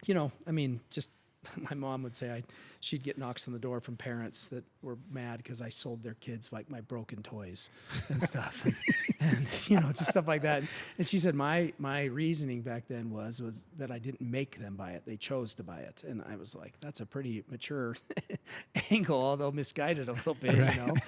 I mean, just my mom would say she'd get knocks on the door from parents that were mad because I sold their kids like my broken toys and stuff, and just stuff like that. And she said my reasoning back then was that I didn't make them buy it; they chose to buy it. And I was like, that's a pretty mature angle, although misguided a little bit, Right.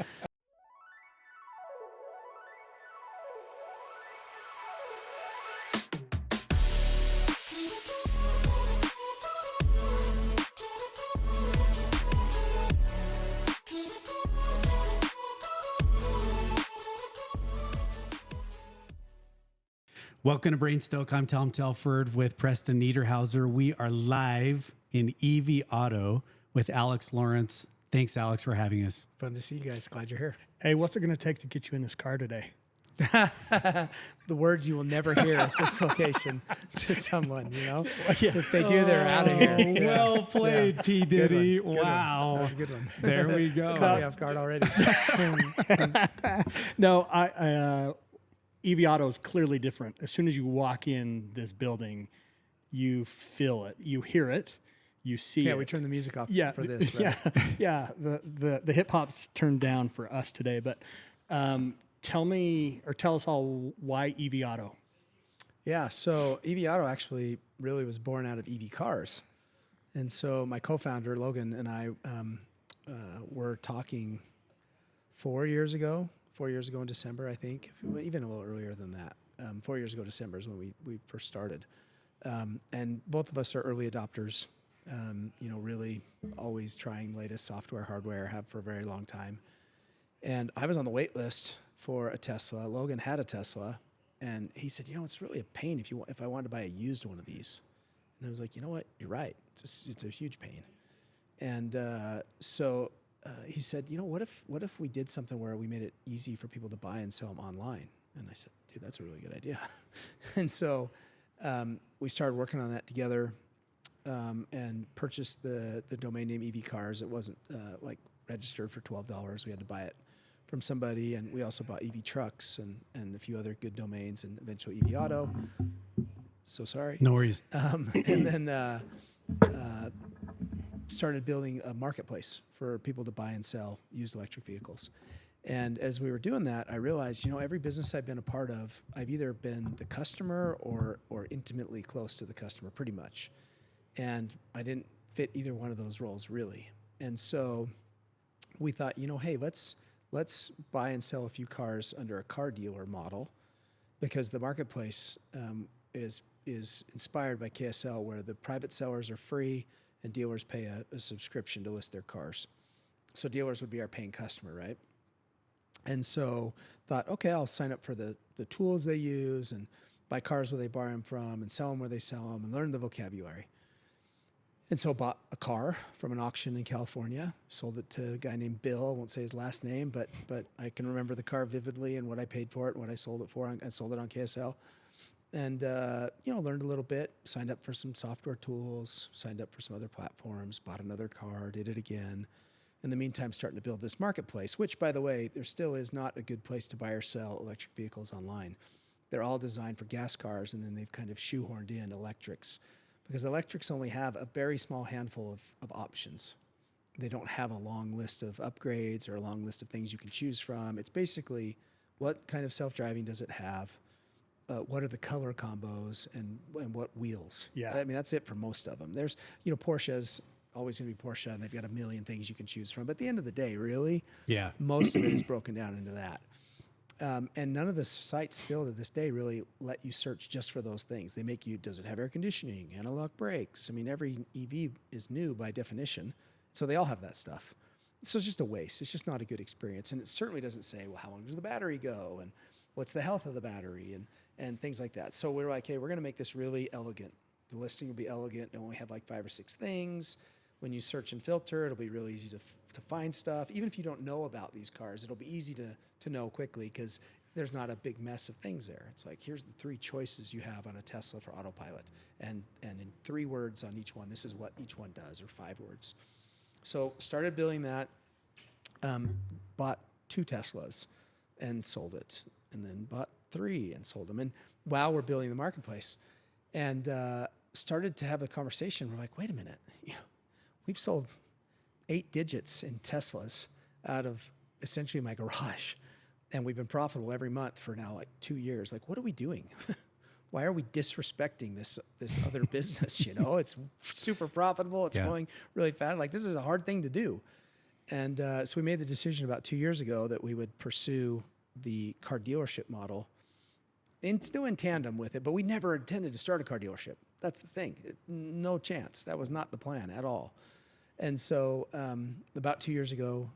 Welcome to Brain Stoke. I'm Tom Telford with Preston Niederhauser. We are live in EV Auto with Alex Lawrence. Thanks, Alex, for having us. Fun to see you guys. Glad you're here. Hey, what's it going to take to get you in this car today? The words you will never hear at this location to someone, Yeah. If they do, they're out of here. Yeah. Well played, P. Diddy. Good one. Wow. That was a good one. There we go. Caught me off guard already. No, EV Auto is clearly different. As soon as you walk in this building, you feel it, you hear it, you see it. Yeah, we turned the music off for this, right? Yeah. The hip hop's turned down for us today, but tell us all why EV Auto. Yeah, so EV Auto actually really was born out of EV cars. And so my co-founder, Logan, and I were talking 4 years ago in December, I think, even a little earlier than that. 4 years ago, December is when we first started. And both of us are early adopters, really always trying latest software, hardware, have for a very long time. And I was on the wait list for a Tesla. Logan had a Tesla, and he said, it's really a pain if I wanted to buy a used one of these. And I was like, you know what? You're right. It's a huge pain. And so he said, what if we did something where we made it easy for people to buy and sell them online? And I said, dude, that's a really good idea. And so we started working on that together and purchased the domain name EV Cars. It wasn't registered for $12. We had to buy it from somebody, and we also bought EV Trucks and a few other good domains, and eventually EV Auto. So sorry. No worries. And then started building a marketplace for people to buy and sell used electric vehicles. And as we were doing that, I realized, every business I've been a part of, I've either been the customer or intimately close to the customer, pretty much. And I didn't fit either one of those roles, really. And so we thought, hey, let's buy and sell a few cars under a car dealer model, because the marketplace is inspired by KSL, where the private sellers are free and dealers pay a subscription to list their cars. So dealers would be our paying customer, right? And so thought, okay, I'll sign up for the tools they use and buy cars where they buy them from and sell them where they sell them and learn the vocabulary. And so bought a car from an auction in California, sold it to a guy named Bill. I won't say his last name, but I can remember the car vividly and what I paid for it and what I sold it for. I sold it on KSL. And, learned a little bit, signed up for some software tools, signed up for some other platforms, bought another car, did it again. In the meantime, starting to build this marketplace, which, by the way, there still is not a good place to buy or sell electric vehicles online. They're all designed for gas cars, and then they've kind of shoehorned in electrics, because electrics only have a very small handful of options. They don't have a long list of upgrades or a long list of things you can choose from. It's basically, what kind of self-driving does it have? What are the color combos and what wheels? Yeah. I mean, that's it for most of them. There's, Porsche's always going to be Porsche, and they've got a million things you can choose from. But at the end of the day, really, most of it is broken down into that. And none of the sites still to this day really let you search just for those things. They make you, does it have air conditioning, analog brakes? I mean, every EV is new by definition. So they all have that stuff. So it's just a waste. It's just not a good experience. And it certainly doesn't say, well, how long does the battery go? And what's the health of the battery? And things like that. So we're like, hey, we're going to make this really elegant. The listing will be elegant. It'll only have like 5 or 6 things. When you search and filter, it'll be really easy to find stuff. Even if you don't know about these cars, it'll be easy to know quickly, because there's not a big mess of things there. It's like, here's the 3 choices you have on a Tesla for autopilot. And in 3 words on each one, this is what each one does, or 5 words. So started building that, bought 2 Teslas and sold it, and then bought 3 and sold them. And while we're building the marketplace. And started to have a conversation. We're like, wait a minute, we've sold 8 digits in Teslas out of essentially my garage, and we've been profitable every month for now like 2 years. Like, what are we doing? Why are we disrespecting this other business? It's super profitable. It's going really fast. Like, this is a hard thing to do. And so we made the decision about 2 years ago that we would pursue the car dealership model, and still in tandem with it. But we never intended to start a car dealership. That's the thing. No chance. That was not the plan at all. And so about 2 years ago,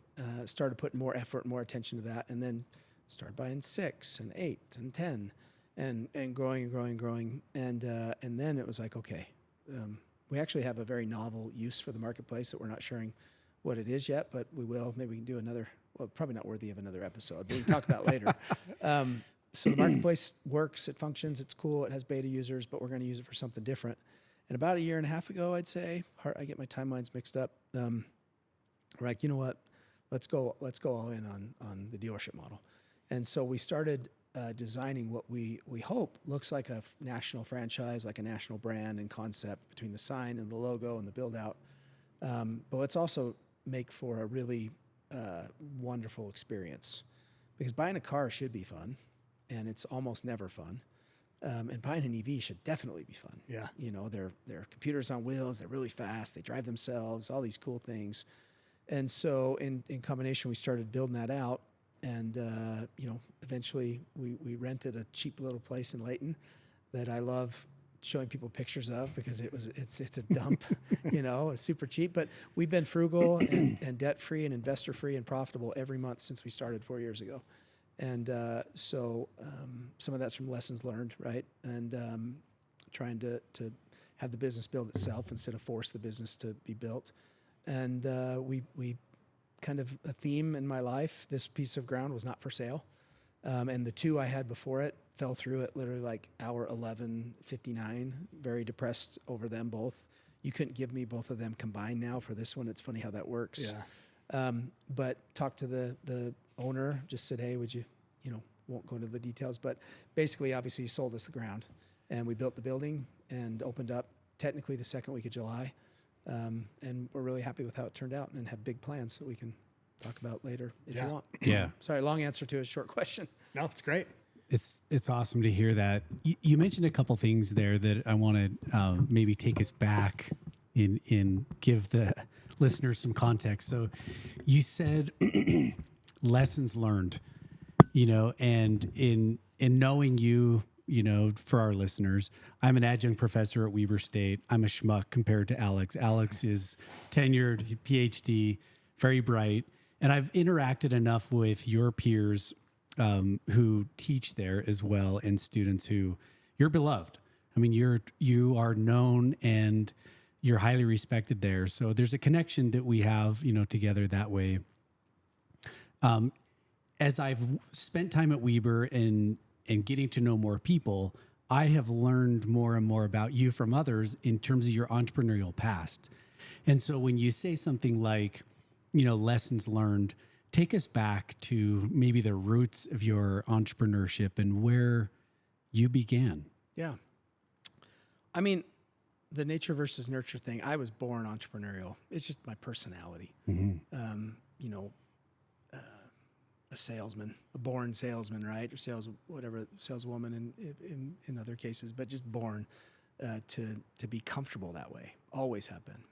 started putting more effort, more attention to that, and then started buying 6 and 8 and 10. And growing and growing and growing. And then it was like, okay, we actually have a very novel use for the marketplace that we're not sharing what it is yet, but we will. Maybe we can do another, probably not worthy of another episode, but we can talk about it later. So the marketplace works, it functions, it's cool, it has beta users, but we're going to use it for something different. And about a year and a half ago, I'd say, I get my timelines mixed up. We're like, you know what? Let's go all in on the dealership model. And so we started designing what we hope looks like a national franchise, like a national brand and concept between the sign and the logo and the build out. But let's also make for a really wonderful experience, because buying a car should be fun, and it's almost never fun. And buying an EV should definitely be fun. Yeah. They're computers on wheels, they're really fast, they drive themselves, all these cool things. And so in combination, we started building that out. And, eventually we rented a cheap little place in Layton that I love showing people pictures of, because it's a dump, it's super cheap. But we've been frugal and debt-free and investor-free and profitable every month since we started 4 years ago. And so some of that's from lessons learned, right? And trying to have the business build itself instead of force the business to be built. And we kind of a theme in my life, this piece of ground was not for sale. And the 2 I had before it fell through at literally like hour 11:59, very depressed over them both. You couldn't give me both of them combined now for this one. It's funny how that works. Yeah. But talked to the owner, just said, hey, would you, won't go into the details, but basically, obviously, he sold us the ground, and we built the building and opened up technically the second week of July. And we're really happy with how it turned out, and have big plans that we can talk about later if you want. Yeah. Sorry, long answer to a short question. No, it's great. It's awesome to hear that. You mentioned a couple things there that I want to maybe take us back in give the listeners some context. So you said lessons learned, and in knowing you, for our listeners, I'm an adjunct professor at Weber State. I'm a schmuck compared to Alex. Alex is tenured, PhD, very bright. And I've interacted enough with your peers who teach there as well, and students who you're beloved. I mean, you are known and you're highly respected there. So there's a connection that we have, together that way. As I've spent time at Weber and getting to know more people, I have learned more and more about you from others in terms of your entrepreneurial past. And so when you say something like, lessons learned, take us back to maybe the roots of your entrepreneurship and where you began. Yeah. I mean, the nature versus nurture thing, I was born entrepreneurial. It's just my personality. Mm-hmm. A salesman, a born salesman, right? Or saleswoman in other cases, but just born to be comfortable that way. Always have been.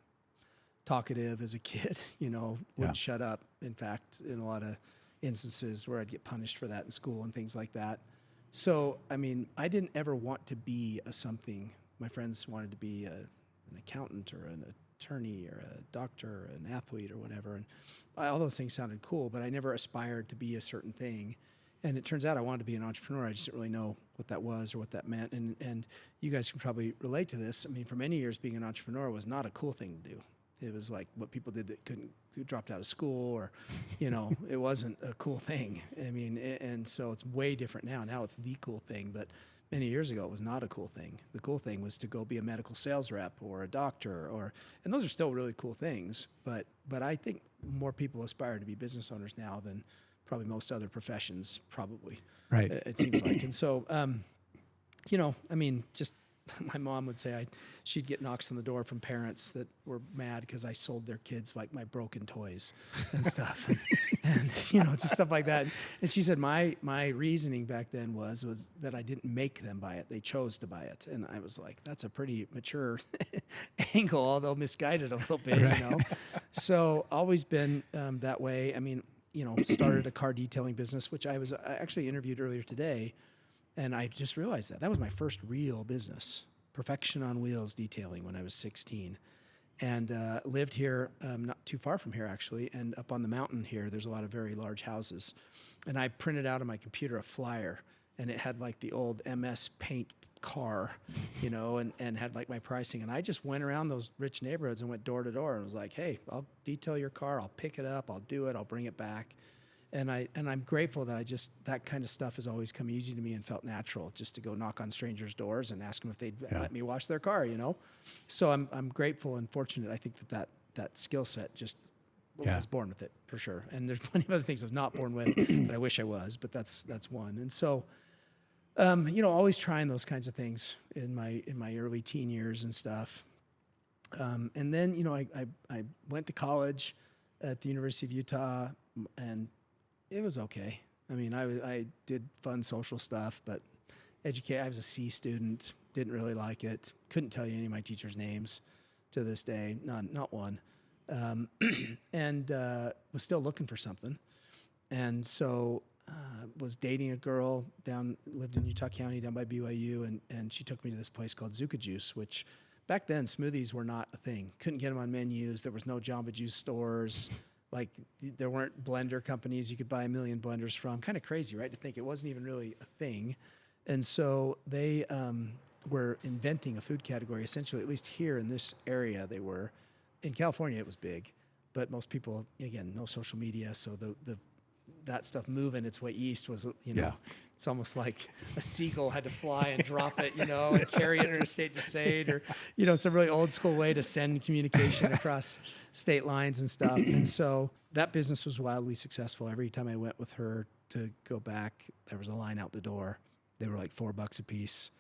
Talkative as a kid, wouldn't shut up. In fact, in a lot of instances where I'd get punished for that in school and things like that. So, I mean, I didn't ever want to be a something. My friends wanted to be an accountant or an attorney or a doctor or an athlete or whatever. And all those things sounded cool, but I never aspired to be a certain thing. And it turns out I wanted to be an entrepreneur. I just didn't really know what that was or what that meant. And you guys can probably relate to this. I mean, for many years, being an entrepreneur was not a cool thing to do. It was like what people did that who dropped out of school, or, it wasn't a cool thing. I mean, and so it's way different now. Now it's the cool thing, but many years ago it was not a cool thing. The cool thing was to go be a medical sales rep or a doctor, and those are still really cool things. But I think more people aspire to be business owners now than probably most other professions. Probably, right? It seems like, and so, I mean, just my mom would say she'd get knocks on the door from parents that were mad because I sold their kids like my broken toys and stuff, and just stuff like that. And she said my reasoning back then was that I didn't make them buy it; they chose to buy it. And I was like, that's a pretty mature angle, although misguided a little bit, So always been that way. I mean, started a car detailing business, which I actually interviewed earlier today. And I just realized that was my first real business, Perfection on Wheels Detailing, when I was 16. And lived here, not too far from here, actually. And up on the mountain here, there's a lot of very large houses. And I printed out on my computer a flyer, and it had like the old MS Paint car, and had like my pricing. And I just went around those rich neighborhoods and went door to door and was like, hey, I'll detail your car. I'll pick it up. I'll do it. I'll bring it back. And I'm grateful that that kind of stuff has always come easy to me and felt natural, just to go knock on strangers' doors and ask them if they'd let me wash their car, So I'm grateful and fortunate. I think that skill set I was born with it for sure. And there's plenty of other things I was not born with that I wish I was, but that's one. And so, always trying those kinds of things in my early teen years and stuff. And then, I went to college at the University of Utah, and it was okay. I mean, I did fun social stuff, but I was a C student, didn't really like it. Couldn't tell you any of my teachers' names to this day, not one. And was still looking for something. And so was dating a girl lived in Utah County down by BYU, and she took me to this place called Zuka Juice, which back then smoothies were not a thing. Couldn't get them on menus. There was no Jamba Juice stores. Like, there weren't blender companies you could buy a million blenders from. Kind of crazy, right, to think it wasn't even really a thing. And so they were inventing a food category, essentially, at least here in this area they were. In California, it was big. But most people, again, no social media, so that stuff moving its way east was, it's almost like a seagull had to fly and drop it, and carry it interstate to state, or, some really old school way to send communication across state lines and stuff. And so that business was wildly successful. Every time I went with her to go back, there was a line out the door. They were like $4 a piece.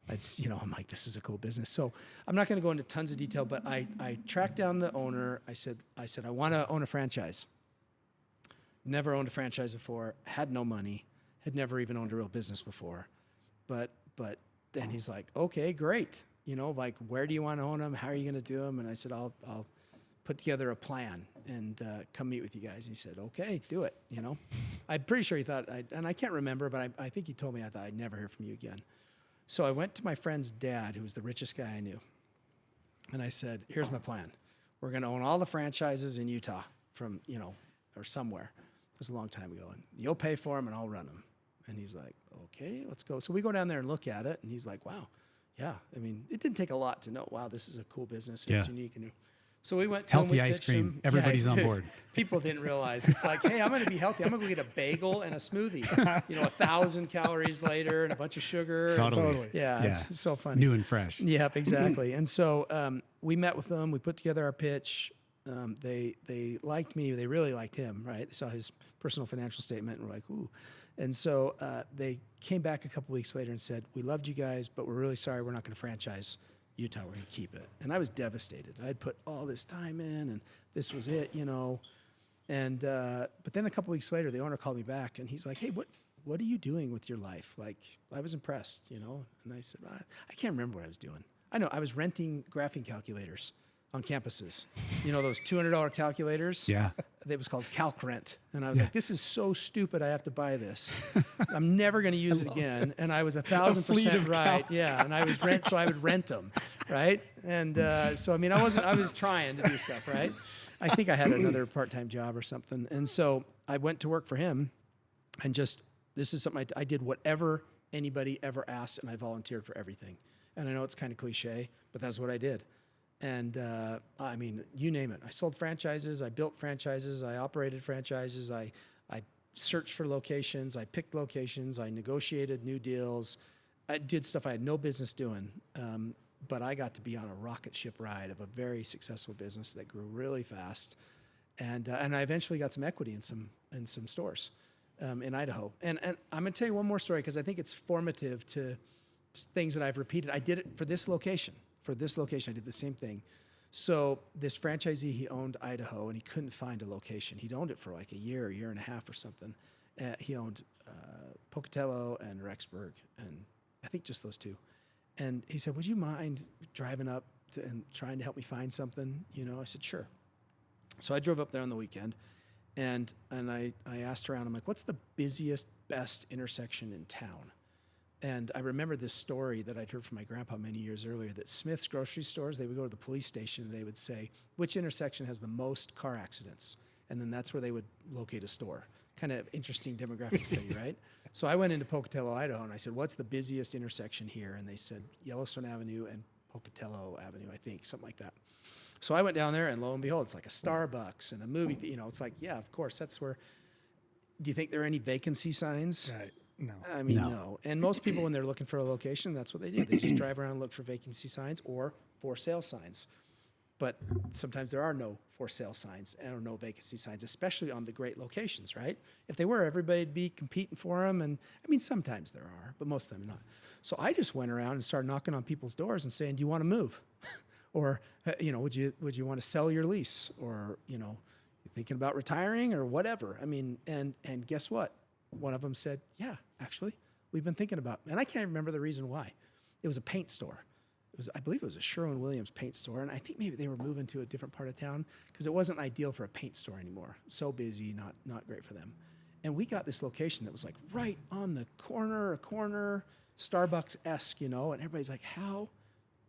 I'm like, this is a cool business. So I'm not going to go into tons of detail, but I tracked down the owner. I said, I want to own a franchise. Never owned a franchise before, had no money, had never even owned a real business before. But then he's like, okay, great. Like, where do you want to own them? How are you going to do them? And I said, I'll put together a plan and come meet with you guys. And he said, okay, do it. I'm pretty sure he thought, and I can't remember, but I think he told me, I thought I'd never hear from you again. So I went to my friend's dad, who was the richest guy I knew. And I said, here's my plan. We're going to own all the franchises in Utah from, or somewhere. It was a long time ago. And you'll pay for them and I'll run them. And he's like, okay, let's go. So we go down there and look at it. And he's like, wow, yeah. I mean, it didn't take a lot to know, wow, this is a cool business. It's unique. And so we went to healthy ice cream. Everybody's on board. People didn't realize. It's like, hey, I'm going to be healthy. I'm going to go get a bagel and a smoothie. 1,000 calories later and a bunch of sugar. Totally. Yeah, it's so funny. New and fresh. Yep, exactly. And so we met with them. We put together our pitch. They liked me. They really liked him, right? They saw his personal financial statement and were like, ooh. And so they came back a couple weeks later and said, we loved you guys, but we're really sorry we're not going to franchise Utah. We're going to keep it. And I was devastated. I'd put all this time in, and this was it, And but then a couple weeks later, the owner called me back, and he's like, hey, what are you doing with your life? Like, I was impressed, And I said, I can't remember what I was doing. I know, I was renting graphing calculators on campuses. Those $200 calculators? Yeah. It was called Calc Rent. And I was like, this is so stupid, I have to buy this. I'm never going to use it again. And I was 1,000% right. Yeah. And I would rent them, right? And so, I mean, I was trying to do stuff, right? I think I had another part-time job or something. And so I went to work for him, and this is something I did whatever anybody ever asked, and I volunteered for everything. And I know it's kind of cliche, but that's what I did. And I mean, you name it. I sold franchises. I built franchises. I operated franchises. I searched for locations. I picked locations. I negotiated new deals. I did stuff I had no business doing. But I got to be on a rocket ship ride of a very successful business that grew really fast. And I eventually got some equity in some stores in Idaho. And I'm going to tell you one more story because I think it's formative to things that I've repeated. I did it for this location. For this location, I did the same thing. So this franchisee, he owned Idaho, and he couldn't find a location. He'd owned it for like a year and a half or something. He owned Pocatello and Rexburg, and I think just those two. And he said, would you mind driving up and trying to help me find something? You know, I said, sure. So I drove up there on the weekend, and I asked around. I'm like, what's the busiest, best intersection in town? And I remember this story that I'd heard from my grandpa many years earlier, that Smith's grocery stores, they would go to the police station and they would say, which intersection has the most car accidents? And then that's where they would locate a store. Kind of interesting demographic study, right? So I went into Pocatello, Idaho, and I said, what's the busiest intersection here? And they said Yellowstone Avenue and Pocatello Avenue, I think, something like that. So I went down there, and lo and behold, it's like a Starbucks and a movie. You know, it's like, yeah, of course, that's where. Do you think there are any vacancy signs? Right. No. I mean, no. And most people, when they're looking for a location, that's what they do. They just drive around and look for vacancy signs or for sale signs. But sometimes there are no for sale signs or no vacancy signs, especially on the great locations, right? If they were, everybody'd be competing for them. And I mean, sometimes there are, but most of them not. So I just went around and started knocking on people's doors and saying, do you want to move? Or, you know, would you want to sell your lease? Or, you know, you thinking about retiring or whatever? I mean, and guess what? One of them said, yeah, actually, we've been thinking about, and I can't even remember the reason why. It was a paint store. I believe it was a Sherwin-Williams paint store, and I think maybe they were moving to a different part of town because it wasn't ideal for a paint store anymore. So busy, not great for them. And we got this location that was like right on the corner, Starbucks-esque, you know, and everybody's like, how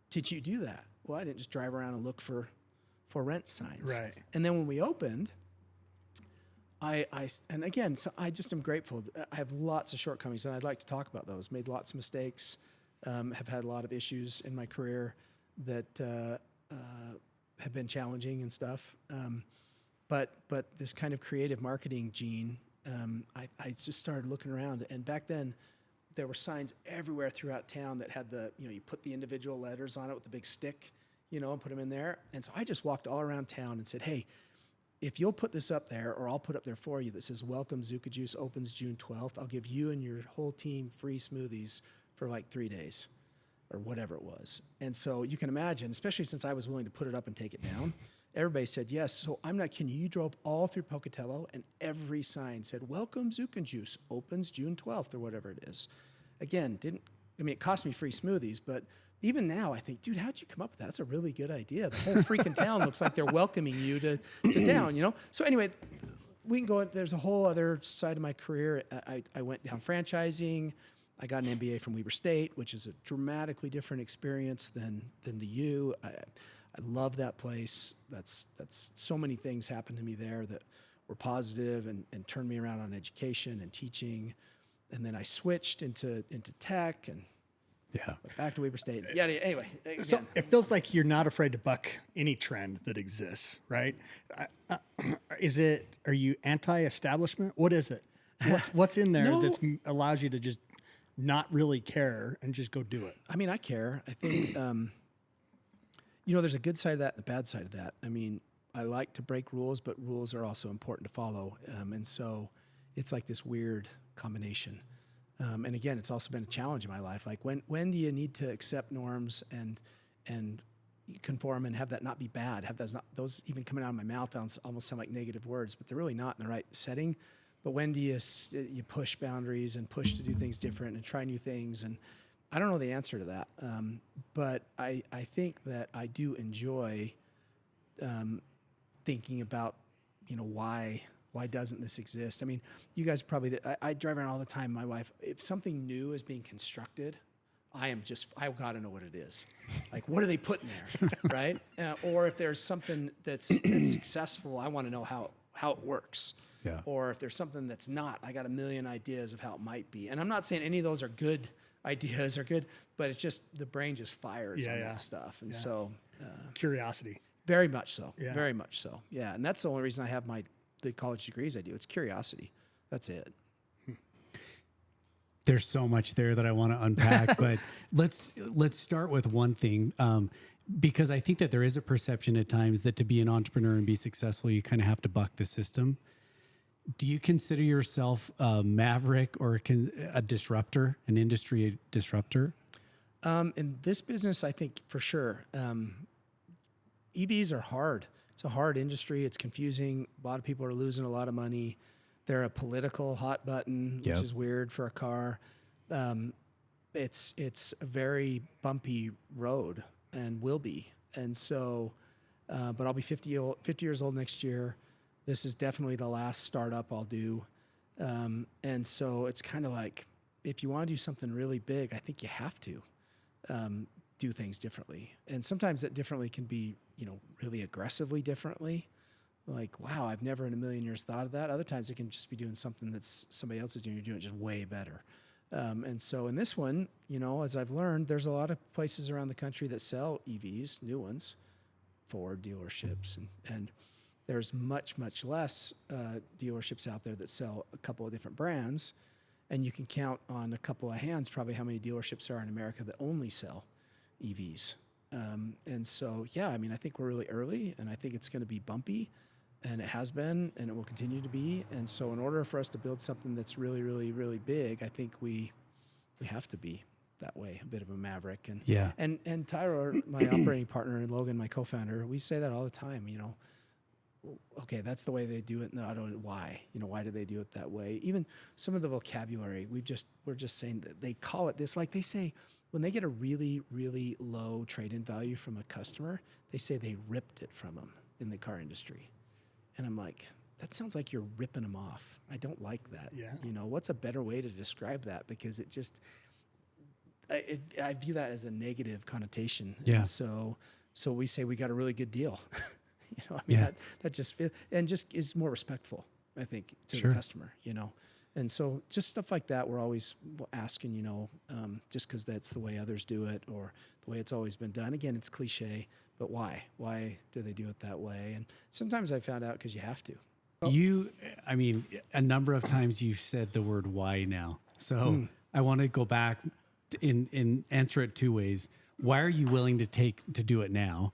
did you do that? Well, I didn't just drive around and look for rent signs. Right. And then when we opened, and again, so I just am grateful. I have lots of shortcomings, and I'd like to talk about those. Made lots of mistakes, have had a lot of issues in my career that have been challenging and stuff. But this kind of creative marketing gene, I just started looking around, and back then there were signs everywhere throughout town that had you put the individual letters on it with the big stick, and put them in there. And so I just walked all around town and said, hey, if you'll put this up there, or I'll put up there for you, that says, welcome, Zuka Juice opens June 12th. I'll give you and your whole team free smoothies for like 3 days or whatever it was. And so you can imagine, especially since I was willing to put it up and take it down, everybody said yes. So I'm not kidding you. You drove all through Pocatello and every sign said, welcome, Zuka Juice opens June 12th or whatever it is. Again, it cost me free smoothies, but even now, I think, dude, how'd you come up with that? That's a really good idea. The whole freaking town looks like they're welcoming you to down, So anyway, we can go. There's a whole other side of my career. I went down franchising. I got an MBA from Weber State, which is a dramatically different experience than the U. I love that place. That's so many things happened to me there that were positive and turned me around on education and teaching. And then I switched into tech and. Yeah. Back to Weber State. Yeah. Anyway, again. So it feels like you're not afraid to buck any trend that exists, right? Are you anti-establishment? What is it? What's in there that allows you to just not really care and just go do it? I mean, I care. I think, there's a good side of that and a bad side of that. I mean, I like to break rules, but rules are also important to follow. And so it's like this weird combination. And again, it's also been a challenge in my life. Like when do you need to accept norms and conform and have that not be bad? Have those even coming out of my mouth almost sound like negative words, but they're really not in the right setting. But when do you push boundaries and push to do things different and try new things? And I don't know the answer to that. But I think that I do enjoy thinking about, why doesn't this exist? I mean, you guys probably, I drive around all the time. My wife, if something new is being constructed, I got to know what it is. Like, what are they putting there, right? Or if there's something that's successful, I want to know how it works. Yeah. Or if there's something that's not, I got a million ideas of how it might be. And I'm not saying any of those are good ideas or good, but it's just the brain just fires on that stuff. And so. Curiosity. Very much so. Yeah. Very much so. Yeah. And that's the only reason I have the college degrees I do. It's curiosity. That's it. There's so much there that I want to unpack, but let's start with one thing, because I think that there is a perception at times that to be an entrepreneur and be successful, you kind of have to buck the system. Do you consider yourself a maverick or a disruptor, an industry disruptor? In this business, I think for sure, EVs are hard. It's a hard industry. It's confusing. A lot of people are losing a lot of money. They're a political hot button, which is weird for a car. It's a very bumpy road and will be. And so, but I'll be 50 years old next year. This is definitely the last startup I'll do. And so it's kind of like, if you want to do something really big, I think you have to do things differently. And sometimes that differently can be, really aggressively differently. Like, wow, I've never in a million years thought of that. Other times it can just be doing something that's somebody else is doing. You're doing it just way better. And so in this one, as I've learned, there's a lot of places around the country that sell EVs, new ones, Ford dealerships, and there's much, much less dealerships out there that sell a couple of different brands. And you can count on a couple of hands probably how many dealerships there are in America that only sell EVs. And so, I think we're really early, and I think it's going to be bumpy, and it has been, and it will continue to be. And so in order for us to build something that's really, really, really big, I think we have to be that way, a bit of a maverick. And Tyler, my operating partner, and Logan, my co-founder, we say that all the time, okay, that's the way they do it. No, I don't know why. Why do they do it that way? Even some of the vocabulary, we're just saying that they call it this. Like they say, when they get a really, really low trade-in value from a customer, they say they ripped it from them in the car industry. And I'm like, that sounds like you're ripping them off. I don't like that. Yeah. What's a better way to describe that? Because it just, I view that as a negative connotation. Yeah. And so we say we got a really good deal. That just feels, and just is more respectful, I think, to the customer, And so just stuff like that, we're always asking, just because that's the way others do it or the way it's always been done. Again, it's cliche, but why? Why do they do it that way? And sometimes I found out because you have to. A number of times you've said the word why now. So I want to go back and answer it two ways. Why are you willing to do it now?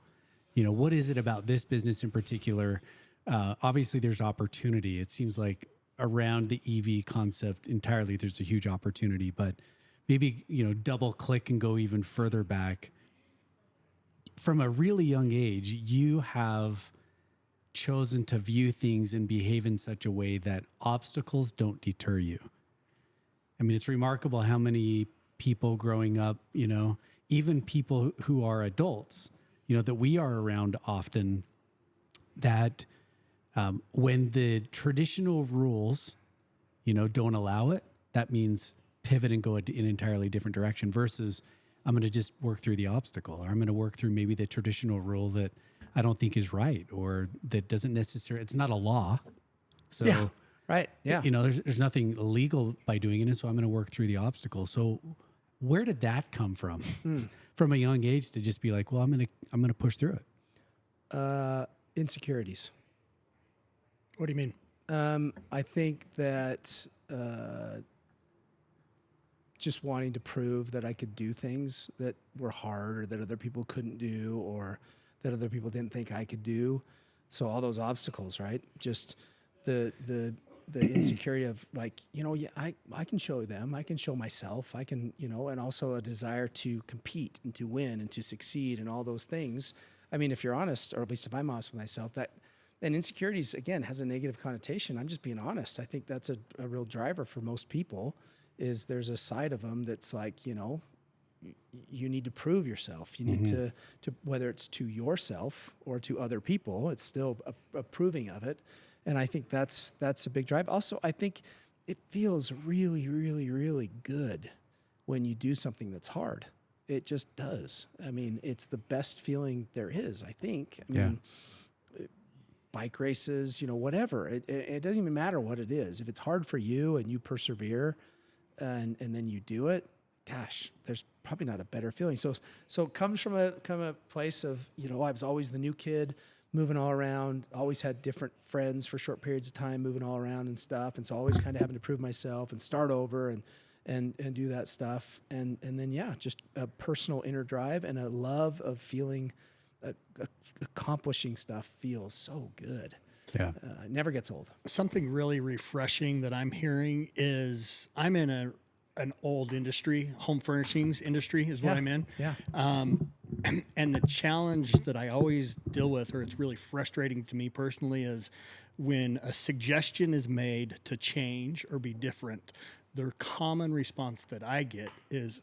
What is it about this business in particular? Obviously, there's opportunity. It seems like around the EV concept entirely, there's a huge opportunity. But maybe, double click and go even further back. From a really young age, you have chosen to view things and behave in such a way that obstacles don't deter you. It's remarkable how many people growing up, even people who are adults, that we are around often, that when the traditional rules, don't allow it, that means pivot and go in an entirely different direction versus I'm going to just work through the obstacle, or I'm going to work through maybe the traditional rule that I don't think is right, or that doesn't necessarily, it's not a law. So, right. Yeah. There's nothing illegal by doing it. And so I'm going to work through the obstacle. So where did that come from? From a young age to just be like, well, I'm going to push through it. Insecurities. What do you mean? I think that just wanting to prove that I could do things that were hard or that other people couldn't do or that other people didn't think I could do. So all those obstacles, right? Just the insecurity of like, I can show them, I can show myself, I can, and also a desire to compete and to win and to succeed and all those things. If you're honest, or at least if I'm honest with myself, and insecurities, again, has a negative connotation. I'm just being honest. I think that's a real driver for most people is there's a side of them that's like, you need to prove yourself. You need to whether it's to yourself or to other people, it's still a proving of it. And I think that's a big drive. Also, I think it feels really, really, really good when you do something that's hard. It just does. It's the best feeling there is, I think. Bike races, whatever. It doesn't even matter what it is. If it's hard for you and you persevere and then you do it, gosh, there's probably not a better feeling. So it comes from a place of, I was always the new kid moving all around, always had different friends for short periods of time, moving all around and stuff. And so always kind of having to prove myself and start over and do that stuff. And then, just a personal inner drive and a love of feeling, accomplishing stuff feels so good. Yeah. It never gets old. Something really refreshing that I'm hearing is I'm in an old industry. Home furnishings industry is what I'm in. Yeah. And the challenge that I always deal with, or it's really frustrating to me personally, is when a suggestion is made to change or be different, the common response that I get is,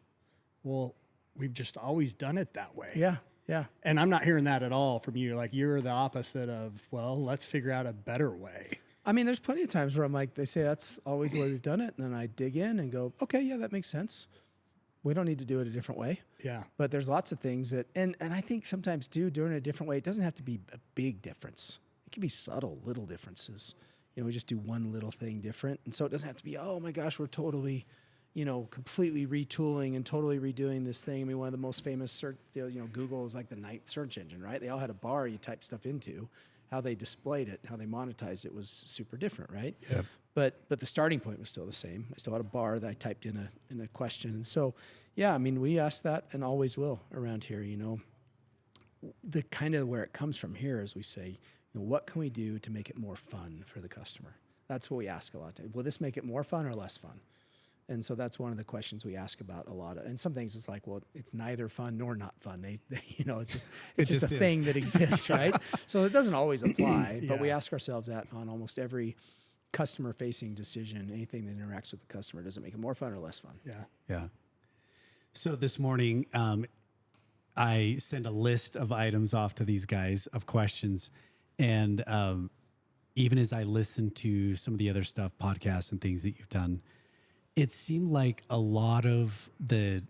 well, we've just always done it that way. Yeah. Yeah. And I'm not hearing that at all from you. Like, you're the opposite of, well, let's figure out a better way. I mean, there's plenty of times where I'm like, they say that's always the way we've done it. And then I dig in and go, okay, yeah, that makes sense. We don't need to do it a different way. Yeah. But there's lots of things that, and I think sometimes too, doing it a different way, it doesn't have to be a big difference. It can be subtle, little differences. We just do one little thing different. And so it doesn't have to be, oh my gosh, we're totally, completely retooling and totally redoing this thing. I mean, one of the most famous search, Google is like the ninth search engine, right? They all had a bar you type stuff into. How they displayed it, how they monetized it was super different, right? Yep. But the starting point was still the same. I still had a bar that I typed in a question. And so, yeah, I mean, we ask that and always will around here, The kind of where it comes from here is we say, what can we do to make it more fun for the customer? That's what we ask a lot. Will this make it more fun or less fun? And so that's one of the questions we ask about a lot. And some things it's like, well, it's neither fun nor not fun. It's just a thing that exists, right? So it doesn't always apply, but we ask ourselves that on almost every customer-facing decision, anything that interacts with the customer. Does it make it more fun or less fun? Yeah. Yeah. So this morning, I send a list of items off to these guys of questions. And even as I listen to some of the other stuff, podcasts and things that you've done, it seemed like a lot of the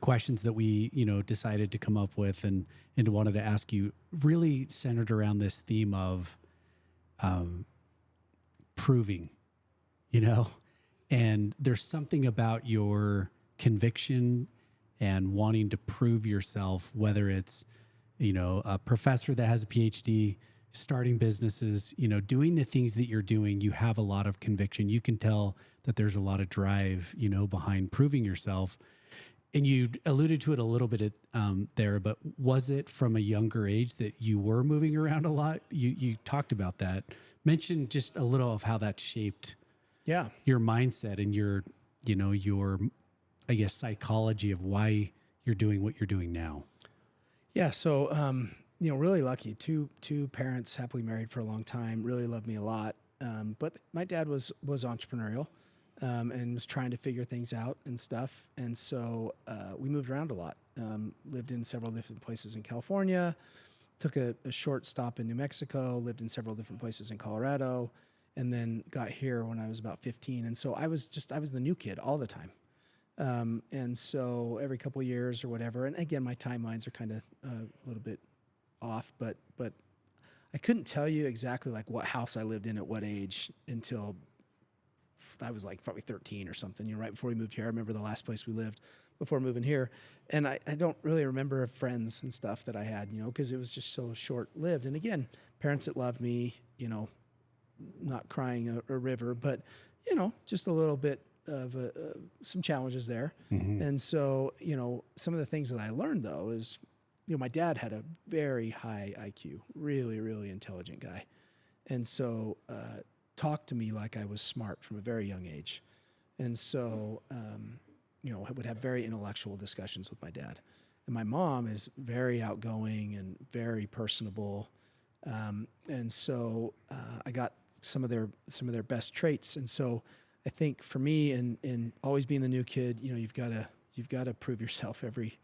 questions that we, decided to come up with and wanted to ask you really centered around this theme of proving, and there's something about your conviction and wanting to prove yourself, whether it's, a professor that has a PhD, starting businesses, doing the things that you're doing, you have a lot of conviction. You can tell that there's a lot of drive, behind proving yourself. And you alluded to it a little bit there, but was it from a younger age that you were moving around a lot? You talked about that. Mention just a little of how that shaped your mindset and your, I guess, psychology of why you're doing what you're doing now. Yeah. So, really lucky. Two parents, happily married for a long time, really loved me a lot. But my dad was entrepreneurial and was trying to figure things out and stuff. And so we moved around a lot. Lived in several different places in California, took a short stop in New Mexico, lived in several different places in Colorado, and then got here when I was about 15. And so I was the new kid all the time. And so every couple of years or whatever, and again, my timelines are kind of a little bit off, but I couldn't tell you exactly like what house I lived in at what age until I was like probably 13 or something, right before we moved here. I remember the last place we lived before moving here. And I don't really remember friends and stuff that I had, because it was just so short-lived. And again, parents that loved me, not crying a river, but, just a little bit of some challenges there. Mm-hmm. And so, some of the things that I learned, though, is, my dad had a very high IQ, really, really intelligent guy. And so talked to me like I was smart from a very young age. And so, I would have very intellectual discussions with my dad. And my mom is very outgoing and very personable. And so I got some of their best traits. And so I think for me, in always being the new kid, you've got to prove yourself every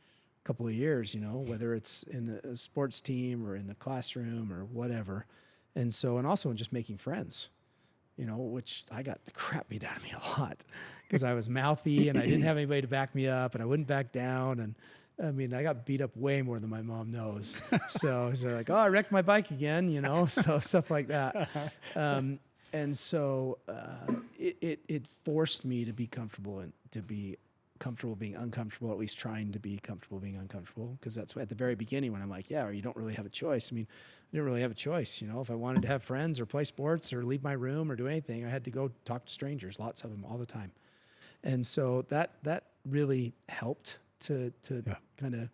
couple of years, whether it's in a sports team or in a classroom or whatever. And so, and also in just making friends, which I got the crap beat out of me a lot because I was mouthy and I didn't have anybody to back me up and I wouldn't back down. And I mean, I got beat up way more than my mom knows. So they're like, oh, I wrecked my bike again, so stuff like that. And so it forced me to be comfortable and to be comfortable being uncomfortable, at least trying to be comfortable being uncomfortable. Because that's at the very beginning when I'm like, yeah, or you don't really have a choice. I mean, I didn't really have a choice. If I wanted to have friends or play sports or leave my room or do anything, I had to go talk to strangers, lots of them all the time. And so that really helped to kind of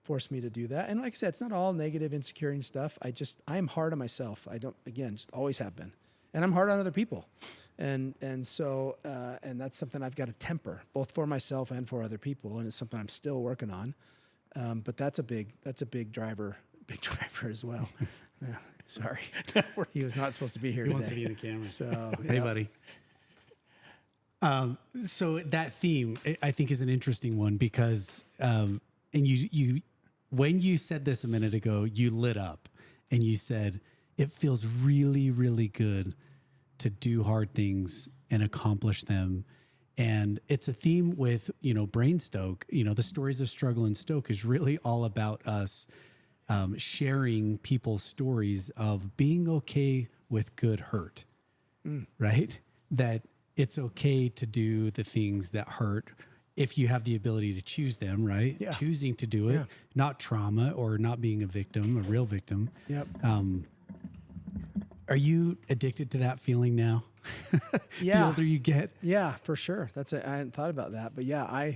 force me to do that. And like I said, it's not all negative, insecurity and stuff. I am hard on myself. Just always have been. and I'm hard on other people. And so that's something I've got to temper, both for myself and for other people. And it's something I'm still working on. But that's a big driver as well. Yeah, sorry. He was not supposed to be here today. Wants to be in the camera. So, Hey, yeah. buddy. So that theme, I think, is an interesting one because, and you, when you said this a minute ago, you lit up and you said, it feels really, really good to do hard things and accomplish them. And it's a theme with, Brain Stoke, the stories of struggle in Stoke is really all about us sharing people's stories of being okay with good hurt, right? That it's okay to do the things that hurt if you have the ability to choose them, right? Yeah. Choosing to do it, Yeah. not trauma or not being a victim, a real victim. Yep. Are you addicted to that feeling now? Yeah. The older you get? Yeah, for sure. I hadn't thought about that, but yeah,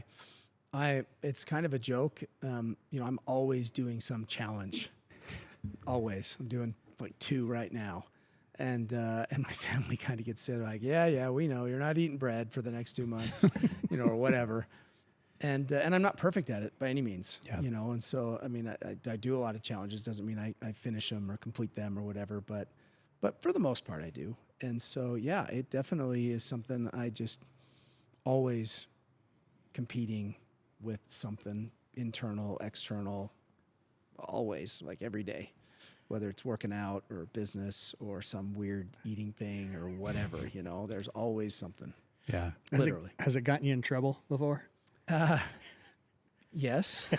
it's kind of a joke. I'm always doing some challenge. Always. I'm doing like 2 right now. And my family kind of gets said like, yeah, we know you're not eating bread for the next 2 months, or whatever. And I'm not perfect at it by any means, Yeah. and so, I mean, I do a lot of challenges. Doesn't mean I finish them or complete them or whatever, but for the most part I do. And so, yeah, it definitely is something I just always competing with something internal, external, always, like every day, whether it's working out or business or some weird eating thing or whatever, there's always something. Yeah. Literally. Has it gotten you in trouble before? Yes.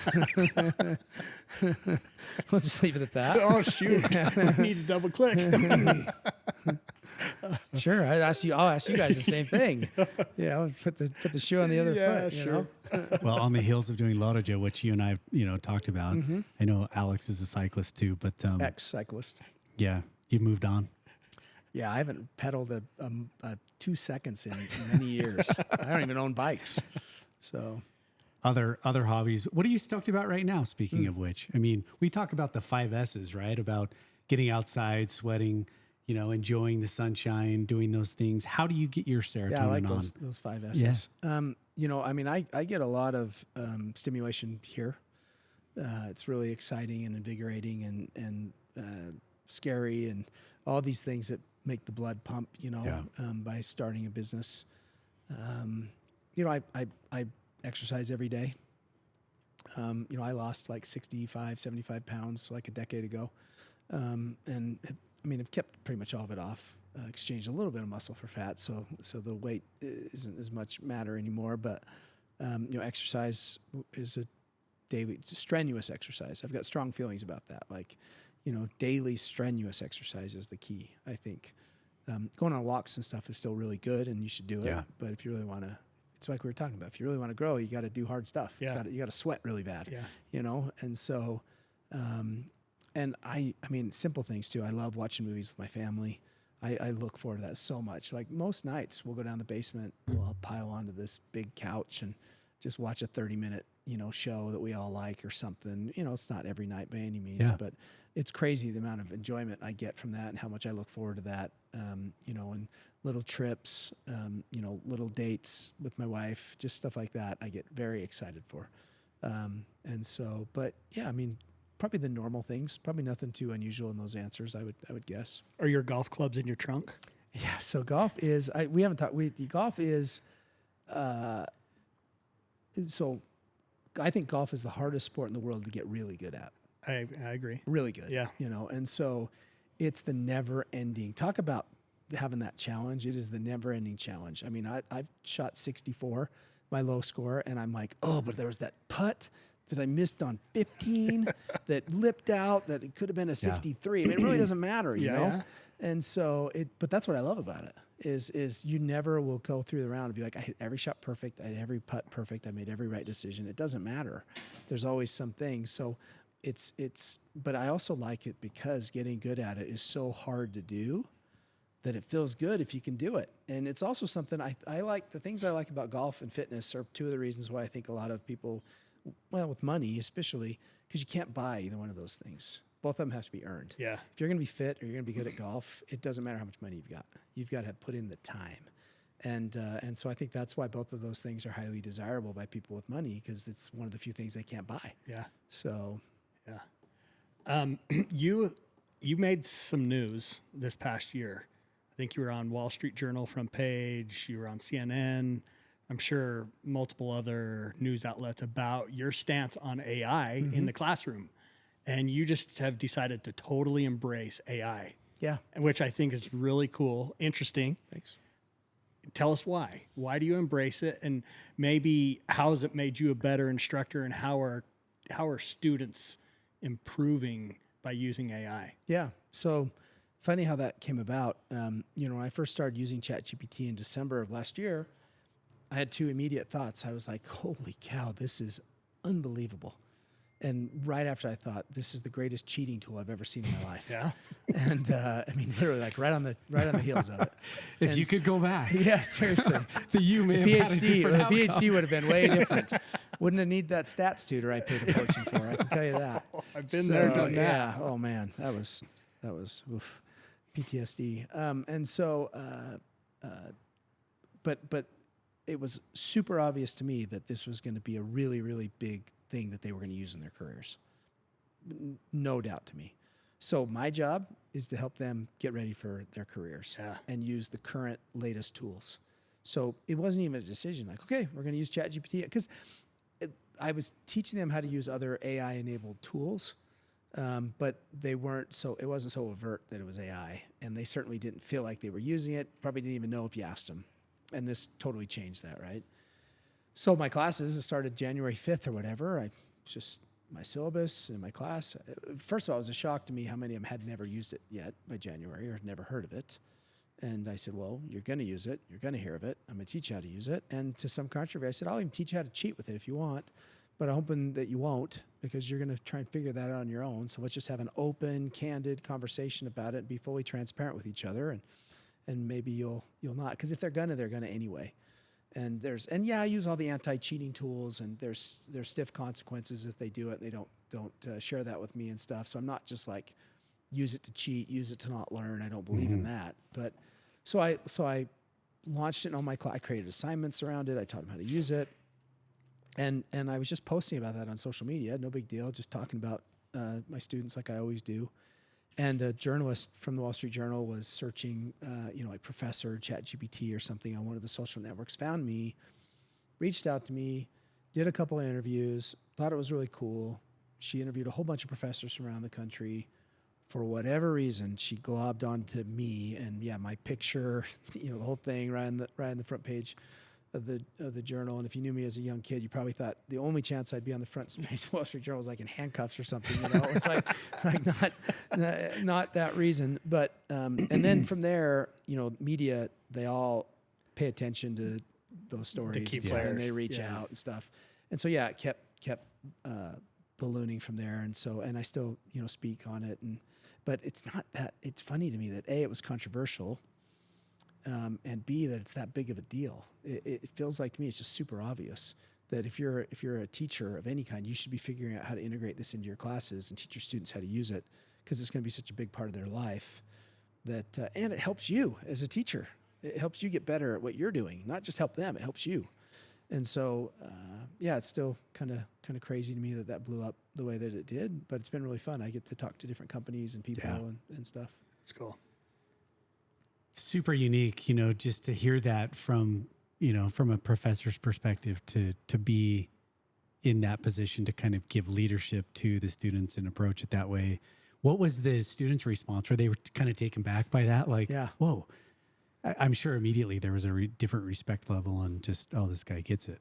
We'll just leave it at that. Oh, shoot. I need to double click. Sure. I'll ask you guys the same thing. Yeah. I'll put the shoe on the other foot. sure. Well, on the heels of doing Lotojo, which you and I, talked about, I know Alex is a cyclist too, but Ex-cyclist. yeah, you've moved on. Yeah, I haven't pedaled a 2 seconds in many years. I don't even own bikes. So Other hobbies. What are you stoked about right now? Speaking of which, I mean, we talk about the 5 S's, right? About getting outside, sweating, enjoying the sunshine, doing those things. How do you get your serotonin yeah, I like on? those 5 S's. I get a lot of stimulation here. It's really exciting and invigorating and scary and all these things that make the blood pump, by starting a business. I exercise every day. I lost like 65, 75 pounds like a decade ago. I've kept pretty much all of it off, exchanged a little bit of muscle for fat. So the weight isn't as much matter anymore, but, exercise is a daily strenuous exercise. I've got strong feelings about that. Like, daily strenuous exercise is the key, I think. Going on walks and stuff is still really good and you should do it. Yeah. But if you really want to, it's like we were talking about. If you really want to grow, you got to do hard stuff. Yeah. You got to sweat really bad. Yeah. And so, and I mean, simple things too. I love watching movies with my family. I look forward to that so much. Like most nights, we'll go down the basement, we'll pile onto this big couch and just watch a 30-minute, show that we all like or something. It's not every night by any means, Yeah. but it's crazy the amount of enjoyment I get from that and how much I look forward to that. And little trips, little dates with my wife, just stuff like that. I get very excited for. And so, but yeah, I mean, probably the normal things, probably nothing too unusual in those answers. I would guess. Are your golf clubs in your trunk? Yeah. So golf is, we haven't talked, golf is, so I think golf is the hardest sport in the world to get really good at. I agree. Really good. Yeah. And so it's the never ending. Talk about having that challenge. It is the never ending challenge. I mean, I've shot 64, my low score, and I'm like, oh, but there was that putt that I missed on 15 that lipped out that it could have been a 63. I mean, it really doesn't matter, you know? Yeah. And so but that's what I love about it is you never will go through the round and be like, I hit every shot perfect. I hit every putt perfect. I made every right decision. It doesn't matter. There's always something. So but I also like it because getting good at it is so hard to do that it feels good if you can do it. And it's also something I like. The things I like about golf and fitness are two of the reasons why I think a lot of people, well, with money especially, because you can't buy either one of those things. both of them have to be earned. Yeah. If you're going to be fit or you're going to be good at golf, it doesn't matter how much money you've got. You've got to put in the time. And so I think that's why both of those things are highly desirable by people with money, because it's one of the few things they can't buy. Yeah. So, yeah. You made some news this past year. I think you were on Wall Street Journal front page. You were on CNN. I'm sure multiple other news outlets about your stance on AI in the classroom. And you just have decided to totally embrace AI. yeah. Which I think is really cool, interesting. Thanks. Tell us why. Why do you embrace it? And maybe how has it made you a better instructor, and how are students improving by using AI? Yeah. So funny how that came about. When I first started using ChatGPT in December of last year, I had two immediate thoughts. I was like, holy cow, this is unbelievable. And right after I thought, this is the greatest cheating tool I've ever seen in my life. Yeah. And literally like right on the heels of it. If And you could go back, yeah, seriously. the you may have had a different outcome. PhD would have been way different. Wouldn't have needed that stats tutor I paid a fortune for. I can tell you that. I've been there, done that. Yeah. Oh man, that was oof, PTSD. But it was super obvious to me that this was going to be a really, really big thing that they were going to use in their careers. No doubt to me. So my job is to help them get ready for their careers and use the current latest tools. So it wasn't even a decision like, okay, we're going to use ChatGPT, because I was teaching them how to use other AI-enabled tools, but they weren't it wasn't so overt that it was AI, and they certainly didn't feel like they were using it. Probably didn't even know if you asked them, and this totally changed that, right? So my classes, it started January 5th or whatever. My syllabus and my class. First of all, it was a shock to me how many of them had never used it yet by January or had never heard of it. And I said, well, you're going to use it. You're going to hear of it. I'm going to teach you how to use it. And to some controversy, I said, I'll even teach you how to cheat with it if you want, but I'm hoping that you won't, because you're going to try and figure that out on your own. So let's just have an open, candid conversation about it and be fully transparent with each other. And maybe you'll not, because if they're gonna anyway. And I use all the anti-cheating tools, and there's stiff consequences if they do it. They don't share that with me and stuff. So I'm not just like, use it to cheat, use it to not learn. I don't believe in that. But so I launched it in all my class. I created assignments around it. I taught them how to use it, and I was just posting about that on social media. No big deal. Just talking about my students like I always do. And a journalist from the Wall Street Journal was searching, like Professor ChatGPT or something on one of the social networks, found me, reached out to me, did a couple of interviews, thought it was really cool. She interviewed a whole bunch of professors from around the country. For whatever reason, she globbed onto me, and my picture, the whole thing right on the front page of the journal. And if you knew me as a young kid, you probably thought the only chance I'd be on the front page of the Wall Street Journal was like in handcuffs or something. It was like not that reason. But and then from there, media, they all pay attention to those stories, and they reach out and stuff. And so it kept ballooning from there. And I still speak on it. But it's not that. It's funny to me that A, it was controversial. And B, that it's that big of a deal. It feels like to me it's just super obvious that if you're a teacher of any kind, you should be figuring out how to integrate this into your classes and teach your students how to use it, because it's going to be such a big part of their life. And it helps you as a teacher. It helps you get better at what you're doing, not just help them. It helps you. And so, it's still kind of crazy to me that blew up the way that it did. But it's been really fun. I get to talk to different companies and people and stuff. That's cool. Super unique, just to hear that from a professor's perspective, to be in that position to kind of give leadership to the students and approach it that way. What was the students' response? Were they kind of taken back by that? Like, whoa, I'm sure immediately there was a different respect level and just, oh, this guy gets it,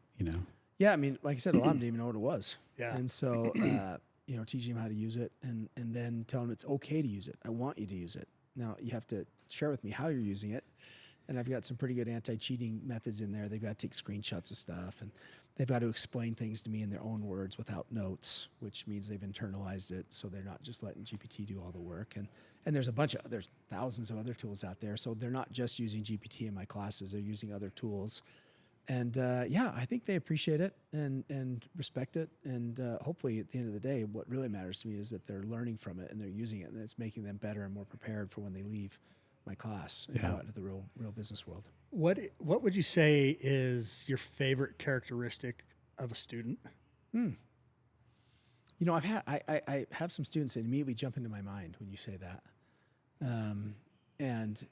Yeah, I mean, like I said, a lot of them didn't even know what it was. Yeah. And so, teaching them how to use it and then telling them it's okay to use it. I want you to use it. Now, you have to share with me how you're using it. And I've got some pretty good anti-cheating methods in there. They've got to take screenshots of stuff, and they've got to explain things to me in their own words without notes, which means they've internalized it, so they're not just letting GPT do all the work. And there's there's thousands of other tools out there, so they're not just using GPT in my classes. They're using other tools. And yeah, I think they appreciate it and respect it. And hopefully at the end of the day, what really matters to me is that they're learning from it and they're using it, and it's making them better and more prepared for when they leave my class and go out into the real business world. What would you say is your favorite characteristic of a student? You know, I have some students that immediately jump into my mind when you say that. And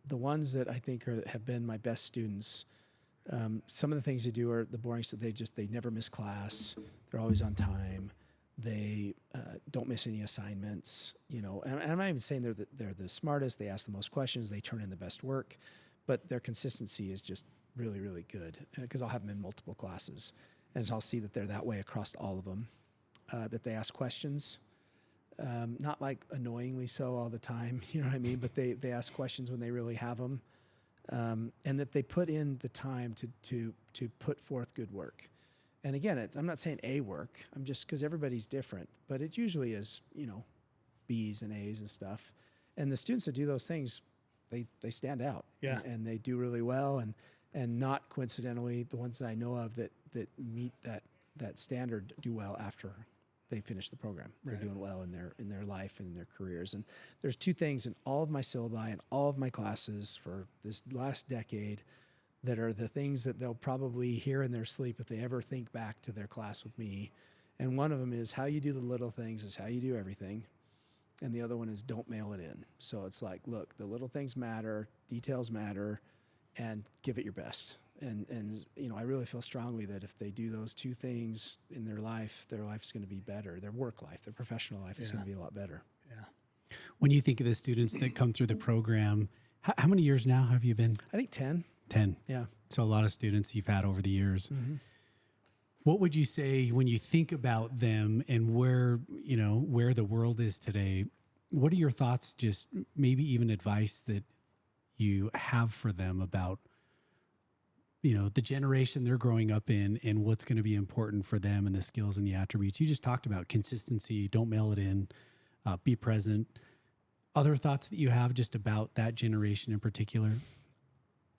the ones that I think have been my best students, some of the things they do are the boring stuff. They never miss class. They're always on time. They don't miss any assignments, you know, and I'm not even saying they're the smartest. They ask the most questions. They turn in the best work, but their consistency is just really, really good, because I'll have them in multiple classes and I'll see that they're that way across all of them, that they ask questions. Not like annoyingly so all the time, you know what I mean? But they ask questions when they really have them, and that they put in the time to put forth good work. And again, I'm not saying A work. I'm just, because everybody's different, but it usually is, you know, B's and A's and stuff. And the students that do those things, they stand out. Yeah. And they do really well. And not coincidentally, the ones that I know of that meet that standard do well after they finish the program. They're doing well in their life and in their careers. And there's two things in all of my syllabi and all of my classes for this last decade that are the things that they'll probably hear in their sleep if they ever think back to their class with me. And one of them is how you do the little things is how you do everything. And the other one is don't mail it in. So it's like, look, the little things matter, details matter, and give it your best. And you know, I really feel strongly that if they do those two things in their life's going to be better. Their work life, their professional life is going to be a lot better. Yeah. When you think of the students that come through the program, how many years now have you been? I think 10. 10. Yeah. So a lot of students you've had over the years. Mm-hmm. What would you say when you think about them and where the world is today? What are your thoughts, just maybe even advice that you have for them about, you know, the generation they're growing up in and what's going to be important for them and the skills and the attributes? You just talked about consistency, don't mail it in, be present. Other thoughts that you have just about that generation in particular?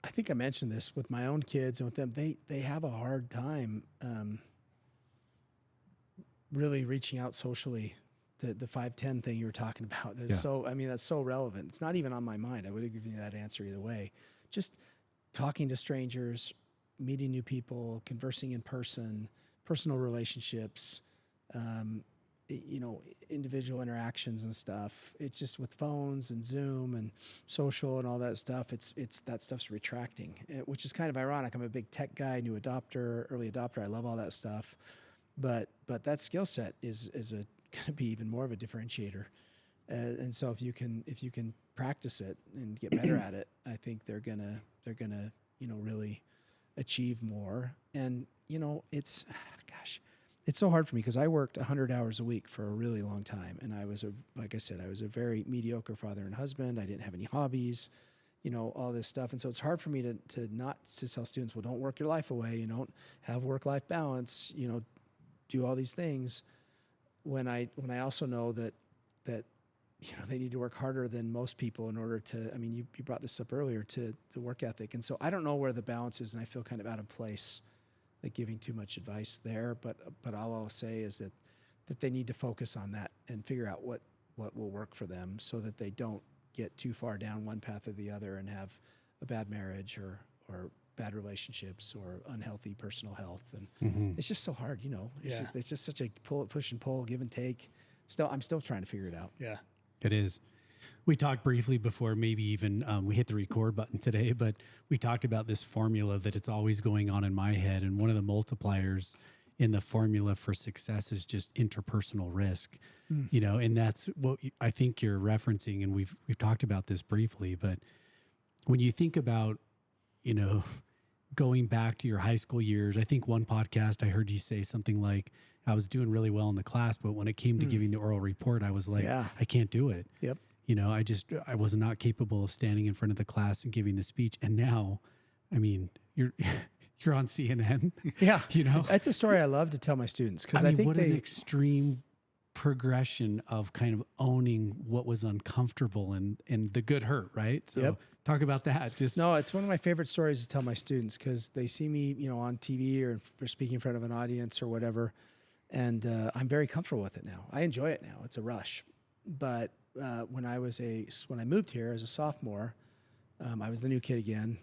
I think I mentioned this with my own kids and with them. They have a hard time really reaching out socially. The 5-10 thing you were talking about is that's so relevant. It's not even on my mind. I would have given you that answer either way. Just talking to strangers, meeting new people, conversing in person, personal relationships, you know, individual interactions and stuff. It's just with phones and Zoom and social and all that stuff. It's that stuff's retracting, which is kind of ironic. I'm a big tech guy, new adopter, early adopter. I love all that stuff, but that skill set is going to be even more of a differentiator. And so if you can practice it and get better at it, I think they're gonna you know, really achieve more. And you know, it's so hard for me because I worked 100 hours a week for a really long time, and I was a very mediocre father and husband. I didn't have any hobbies, you know, all this stuff. And so it's hard for me to tell students, well, don't work your life away, you don't have work-life balance, you know, do all these things, when I also know that you know, they need to work harder than most people in order to, I mean, you brought this up earlier, to work ethic. And so I don't know where the balance is, and I feel kind of out of place, like giving too much advice there. But all I'll say is that they need to focus on that and figure out what will work for them, so that they don't get too far down one path or the other and have a bad marriage or bad relationships or unhealthy personal health. And it's just so hard, you know. It's just such a push and pull, give and take. I'm still trying to figure it out. Yeah. It is. We talked briefly before, maybe even we hit the record button today, but we talked about this formula that it's always going on in my head. And one of the multipliers in the formula for success is just interpersonal risk, you know, and that's what I think you're referencing. And we've talked about this briefly, but when you think about, you know, going back to your high school years, I think one podcast I heard you say something like, I was doing really well in the class, but when it came to giving the oral report, I was like, I can't do it. Yep. You know, I was not capable of standing in front of the class and giving the speech. And now, I mean, you're on CNN. Yeah. You know, that's a story I love to tell my students, because I I mean, think what an extreme progression of kind of owning what was uncomfortable and the good hurt, right? So Yep. talk about that. Just No, it's one of my favorite stories to tell my students because they see me, on TV or speaking in front of an audience or whatever, and I'm very comfortable with it now. I enjoy it now. It's a rush. But when I moved here as a sophomore, I was the new kid again,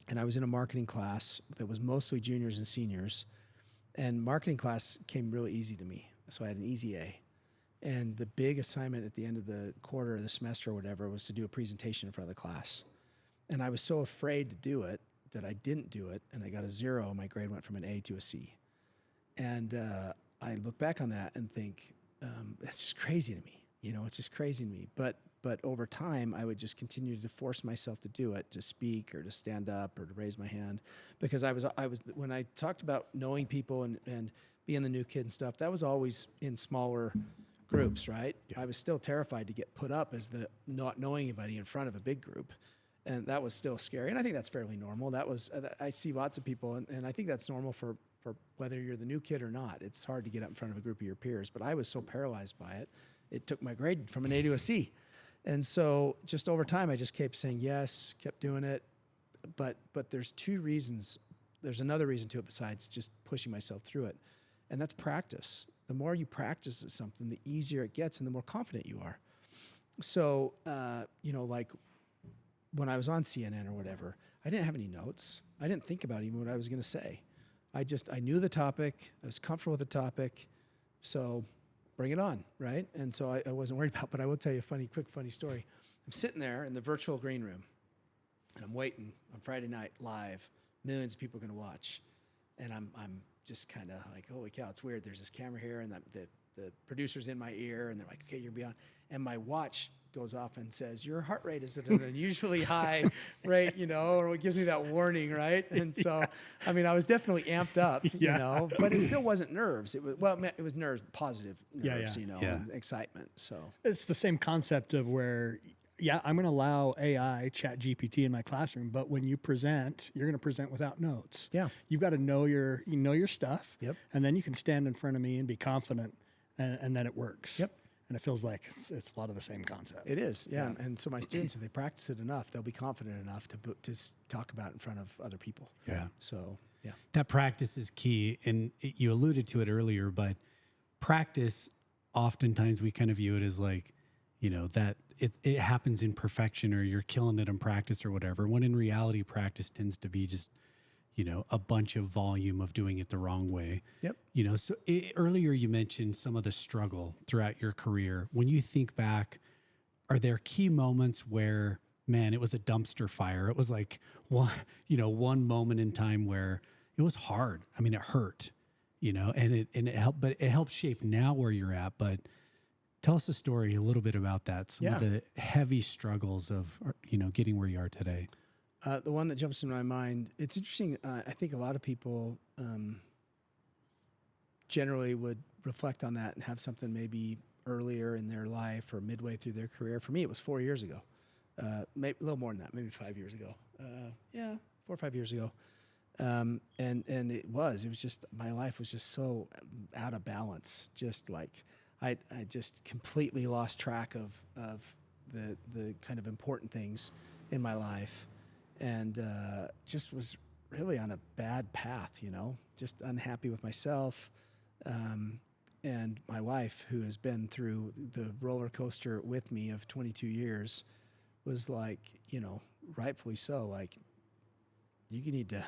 and I was in a marketing class that was mostly juniors and seniors, and marketing class came really easy to me. So I had an easy A. And the big assignment at the end of the quarter or the semester or whatever was to do a presentation in front of the class. And I was so afraid to do it that I didn't do it, and I got a 0. My grade went from an A to a C. And I look back on that and think, that's just crazy to me. It's just crazy to me. But over time, I would just continue to force myself to do it, to speak or to stand up or to raise my hand, because I was when I talked about knowing people and being the new kid and stuff, that was always in smaller groups, right? I was still terrified to get put up as the not knowing anybody in front of a big group, and that was still scary. And I think that's fairly normal. I see lots of people, and I think that's normal for whether you're the new kid or not. It's hard to get up in front of a group of your peers, but I was so paralyzed by it, it took my grade from an A to a C. And so just over time, I just kept saying yes, kept doing it. But there's two reasons. There's another reason to it besides just pushing myself through it. And that's practice. The more you practice at something, the easier it gets and the more confident you are. So, like when I was on CNN or whatever, I didn't have any notes. I didn't think about even what I was going to say. I knew the topic. I was comfortable with the topic. So bring it on, right? And so I wasn't worried about, but I will tell you a quick funny story. I'm sitting there in the virtual green room, and I'm waiting on Friday night live. Millions of people are going to watch, and I'm just kind of like, holy cow, it's weird. There's this camera here, and the producer's in my ear, and they're like, okay, you're beyond. And my watch goes off and says, your heart rate is at an unusually high rate, or it gives me that warning, right? And so, I mean, I was definitely amped up, but it still wasn't nerves. It was nerves, positive nerves, and excitement. So It's the same concept of where, I'm going to allow AI, ChatGPT in my classroom, but when you present, you're going to present without notes. Yeah. You've got to know your stuff. Yep. And then you can stand in front of me and be confident, and then it works. Yep. And it feels like it's a lot of the same concept. It is, yeah. And so my students, if they practice it enough, they'll be confident enough to talk about it in front of other people. Yeah. So, yeah. that practice is key. And you alluded to it earlier, but practice, oftentimes we kind of view it as like, that it happens in perfection or you're killing it in practice or whatever, when in reality, practice tends to be just, a bunch of volume of doing it the wrong way. Yep. So earlier you mentioned some of the struggle throughout your career. When you think back, are there key moments where, man, it was a dumpster fire? It was like one moment in time where it was hard. I mean, it hurt, and it helped, but it helped shape now where you're at. But tell us a story a little bit about that. Some of the heavy struggles of, getting where you are today. The one that jumps into my mind, it's interesting. I think a lot of people generally would reflect on that and have something maybe earlier in their life or midway through their career. For me, it was 4 years ago, maybe a little more than that, maybe 5 years ago. 4 or 5 years ago. And it was just, my life was just so out of balance. Just like I just completely lost track of the kind of important things in my life. And just was really on a bad path, just unhappy with myself. And my wife, who has been through the roller coaster with me of 22 years, was like, rightfully so, like, you need to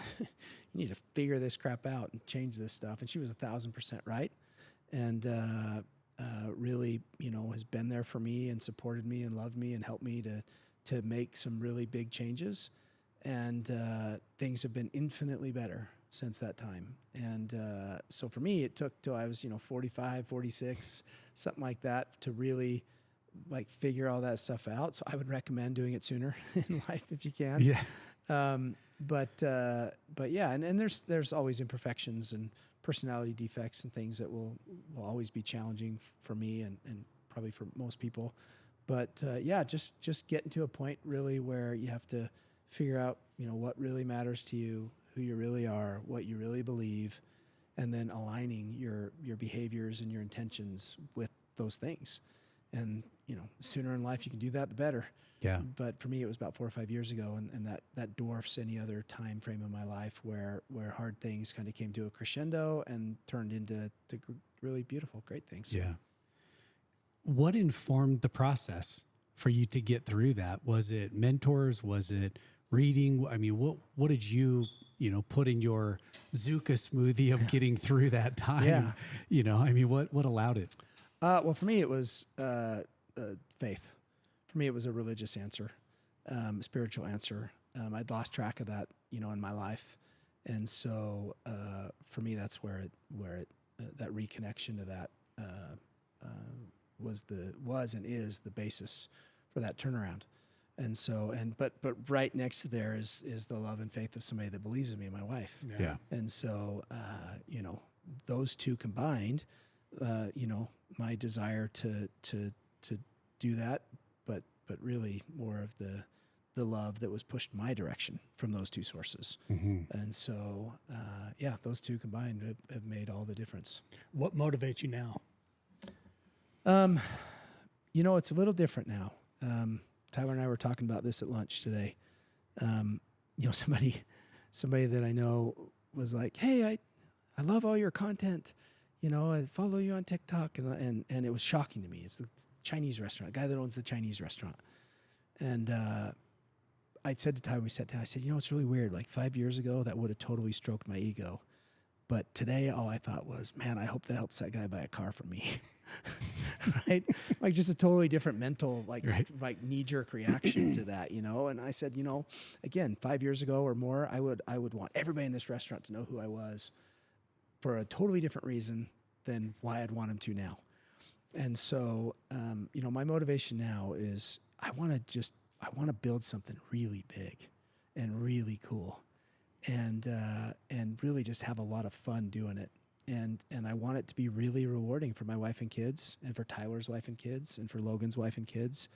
figure this crap out and change this stuff. And she was 1,000% right. And really, has been there for me and supported me and loved me and helped me to make some really big changes. And things have been infinitely better since that time. And so for me, it took till I was, 45, 46, something like that, to really like figure all that stuff out. So I would recommend doing it sooner in life if you can. Yeah. But yeah, and there's always imperfections and personality defects and things that will always be challenging for me and probably for most people. But just getting to a point really where you have to figure out, what really matters to you, who you really are, what you really believe, and then aligning your behaviors and your intentions with those things. And, sooner in life you can do that, the better. Yeah. But for me, it was about 4 or 5 years ago, and that dwarfs any other time frame in my life where hard things kind of came to a crescendo and turned into really beautiful, great things. Yeah. What informed the process for you to get through that? Was it mentors? Was it reading? I mean, what did you put in your Zuka smoothie of getting through that time? Yeah. I mean, what allowed it? Well, for me, it was faith. For me, it was a religious answer, spiritual answer. I'd lost track of that, in my life, and so for me, that's where it that reconnection to that was and is the basis for that turnaround. And so, but right next to there is the love and faith of somebody that believes in me, my wife. Yeah. And so, those two combined, my desire to do that, but really more of the love that was pushed my direction from those two sources. Mm-hmm. And so, those two combined have made all the difference. What motivates you now? It's a little different now. Tyler and I were talking about this at lunch today. Somebody that I know was like, "Hey, I love all your content. I follow you on TikTok," and it was shocking to me. It's a Chinese restaurant, a guy that owns the Chinese restaurant. And I said to Tyler, we sat down, I said, it's really weird. Like 5 years ago, that would have totally stroked my ego. But today, all I thought was, man, I hope that helps that guy buy a car from me. Right? Like just a totally different mental, like knee-jerk reaction to that, And I said, again, 5 years ago or more, I would want everybody in this restaurant to know who I was for a totally different reason than why I'd want them to now. And so, my motivation now is I want to build something really big and really cool, and really just have a lot of fun doing it. And I want it to be really rewarding for my wife and kids, and for Tyler's wife and kids, and for Logan's wife and kids.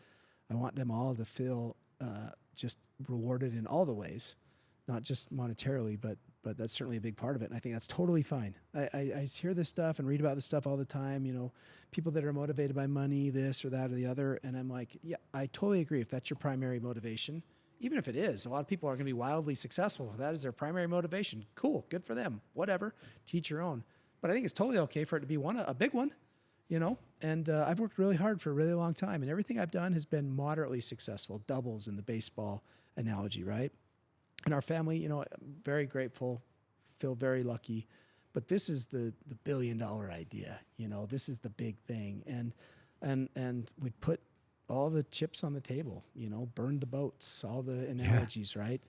I want them all to feel just rewarded in all the ways, not just monetarily, but that's certainly a big part of it. And I think that's totally fine. I hear this stuff and read about this stuff all the time, people that are motivated by money, this or that or the other. And I'm like, yeah, I totally agree. If that's your primary motivation, even if it is, a lot of people are going to be wildly successful. If that is their primary motivation, cool, good for them, whatever, teach your own. But I think it's totally okay for it to be a big one, and I've worked really hard for a really long time, and everything I've done has been moderately successful, doubles in the baseball analogy, right? And our family, I'm very grateful, feel very lucky, but this is the $1 billion idea, this is the big thing. And we put all the chips on the table, burned the boats, all the analogies, right?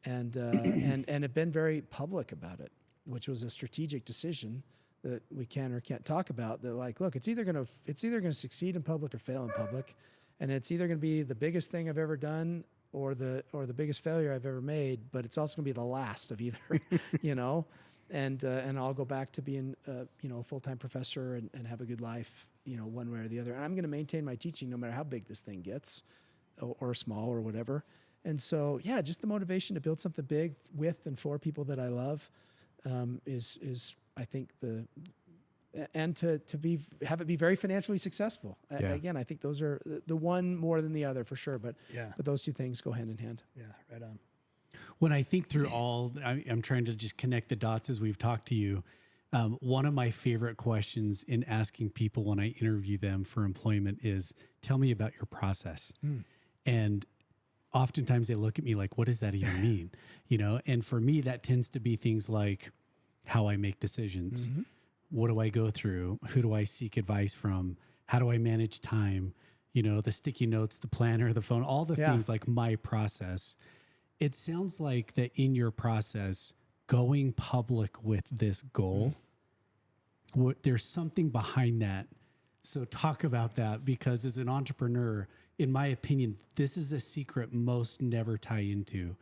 And have been very public about it, which was a strategic decision that we can or can't talk about. That like, look, it's either gonna succeed in public or fail in public, and it's either gonna be the biggest thing I've ever done or the biggest failure I've ever made, but it's also gonna be the last of either, And I'll go back to being a full-time professor and have a good life, one way or the other. And I'm gonna maintain my teaching no matter how big this thing gets, or small or whatever. And so, yeah, just the motivation to build something big with and for people that I love is I think and to have it be very financially successful. Yeah. Again, I think those are the one more than the other for sure, but those two things go hand in hand. Yeah, right on. When I think through I'm trying to just connect the dots as we've talked to you. One of my favorite questions in asking people when I interview them for employment is, tell me about your process. And oftentimes they look at me like, what does that even mean? And for me, that tends to be things like how I make decisions. Mm-hmm. What do I go through? Who do I seek advice from? How do I manage time? The sticky notes, the planner, the phone, all the things like my process. It sounds like that in your process, going public with this goal, there's something behind that. So talk about that, because as an entrepreneur, in my opinion, this is a secret most never tie into.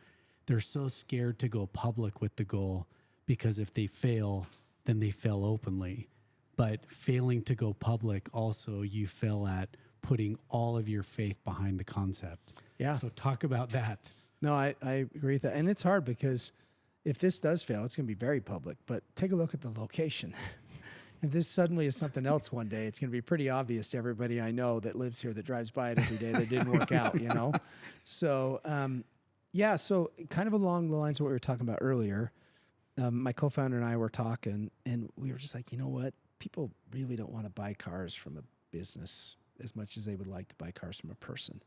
They're so scared to go public with the goal because if they fail, then they fail openly. But failing to go public, also you fail at putting all of your faith behind the concept. Yeah. So talk about that. No, I agree with that. And it's hard because, if this does fail, it's going to be very public, but take a look at the location. If this suddenly is something else one day, it's going to be pretty obvious to everybody I know that lives here, that drives by it every day, that didn't work out, you know? So, yeah, so kind of along the lines of what we were talking about earlier, my co-founder and I were talking, and we were just like, you know what? People really don't want to buy cars from a business as much as they would like to buy cars from a person.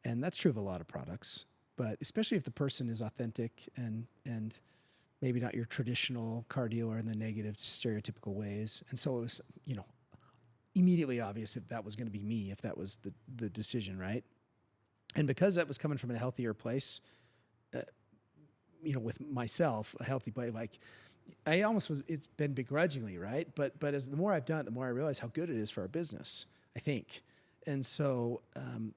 And that's true of a lot of products, but especially if the person is authentic and maybe not your traditional car dealer in the negative stereotypical ways. And so it was, you know, immediately obvious if that was going to be me, if that was the decision, right? And because that was coming from a healthier place, you know, with myself, a healthy place, like I almost was, it's been begrudgingly, right? But as the more I've done it, the more I realize how good it is for our business, I think. And so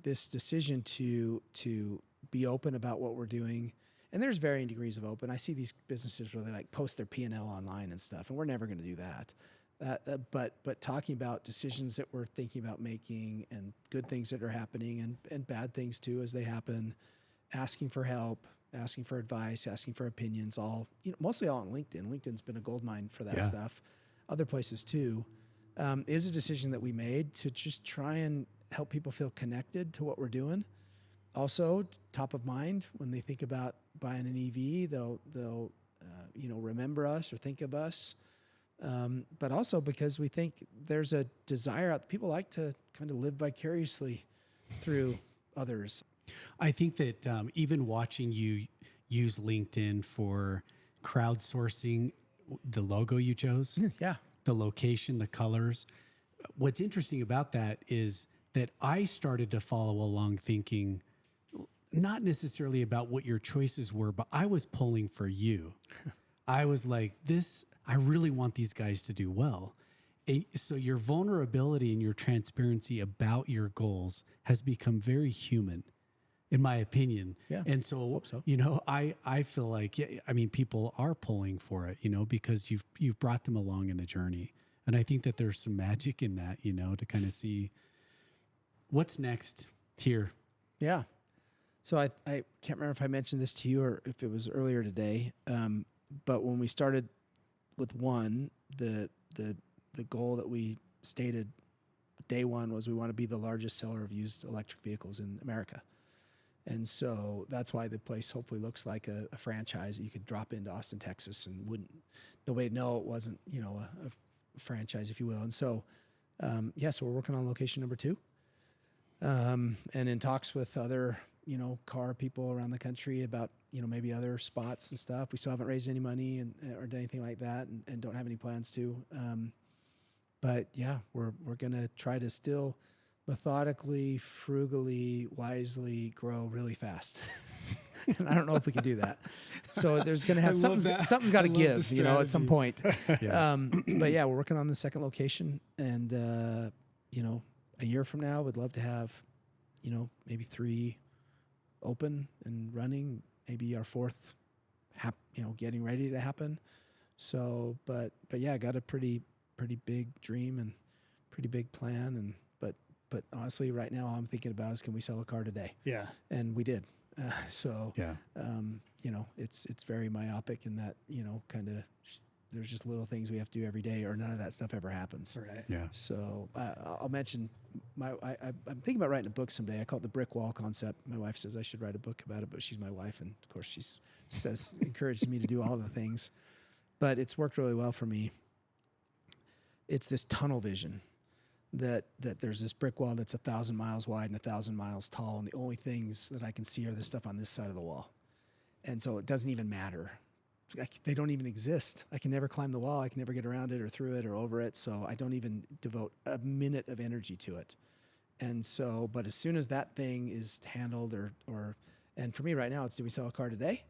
this decision to be open about what we're doing, and there's varying degrees of open. I see these businesses where they like post their P&L online and stuff, and we're never going to do that. But talking about decisions that we're thinking about making, and good things that are happening, and bad things too as they happen, asking for help, asking for advice, asking for opinions, all, you know, mostly all on LinkedIn. LinkedIn's been a goldmine for that stuff. Other places too, is a decision that we made to just try and help people feel connected to what we're doing. Also, top of mind when they think about buying an EV, they'll you know, remember us or think of us. But also because we think there's a desire out. People like to kind of live vicariously through others. I think that even watching you use LinkedIn for crowdsourcing the logo you chose, Yeah. the location, the colors. What's interesting about that is that I started to follow along thinking not necessarily about what your choices were, but I was pulling for you. I was like, I really want these guys to do well. So your vulnerability and your transparency about your goals has become very human, in my opinion. Yeah. And so, Hope so. you know, I feel like, I mean, people are pulling for it, you know, because you've brought them along in the journey. And I think that there's some magic in that, you know, to kind of see what's next here. Yeah. So I can't remember if I mentioned this to you or if it was earlier today. But when we started with one, the goal that we stated day one was we want to be the largest seller of used electric vehicles in America. And so that's why the place hopefully looks like a franchise that you could drop into Austin, Texas, and nobody know it wasn't, you know, a franchise, if you will. And so, so we're working on location number 2. And in talks with other, you know, car people around the country about, you know, maybe other spots and stuff. We still haven't raised any money or done anything like that, and don't have any plans to. But yeah, we're going to try to still methodically, frugally, wisely grow really fast. And I don't know if we can do that. So there's going to have something's got to give, you know, at some point. Yeah. But yeah, we're working on the second location, and you know, a year from now, we'd love to have, you know, maybe 3 open and running, maybe our 4th, you know, getting ready to happen. So, but yeah, got a pretty big dream and pretty big plan, and but honestly, right now, all I'm thinking about is, can we sell a car today? Yeah. And we did. So, Yeah. you know, it's very myopic in that, you know, kind of there's just little things we have to do every day, or none of that stuff ever happens. Right. Yeah. So I'll mention I'm thinking about writing a book someday. I call it the brick wall concept. My wife says I should write a book about it, but she's my wife, and of course encourages me to do all the things. But it's worked really well for me. It's this tunnel vision that there's this brick wall that's 1,000 miles wide and 1,000 miles tall, and the only things that I can see are the stuff on this side of the wall. And so it doesn't even matter. They don't even exist. I can never climb the wall. I can never get around it or through it or over it. So I don't even devote a minute of energy to it. And so, but as soon as that thing is handled and for me right now, it's, do we sell a car today?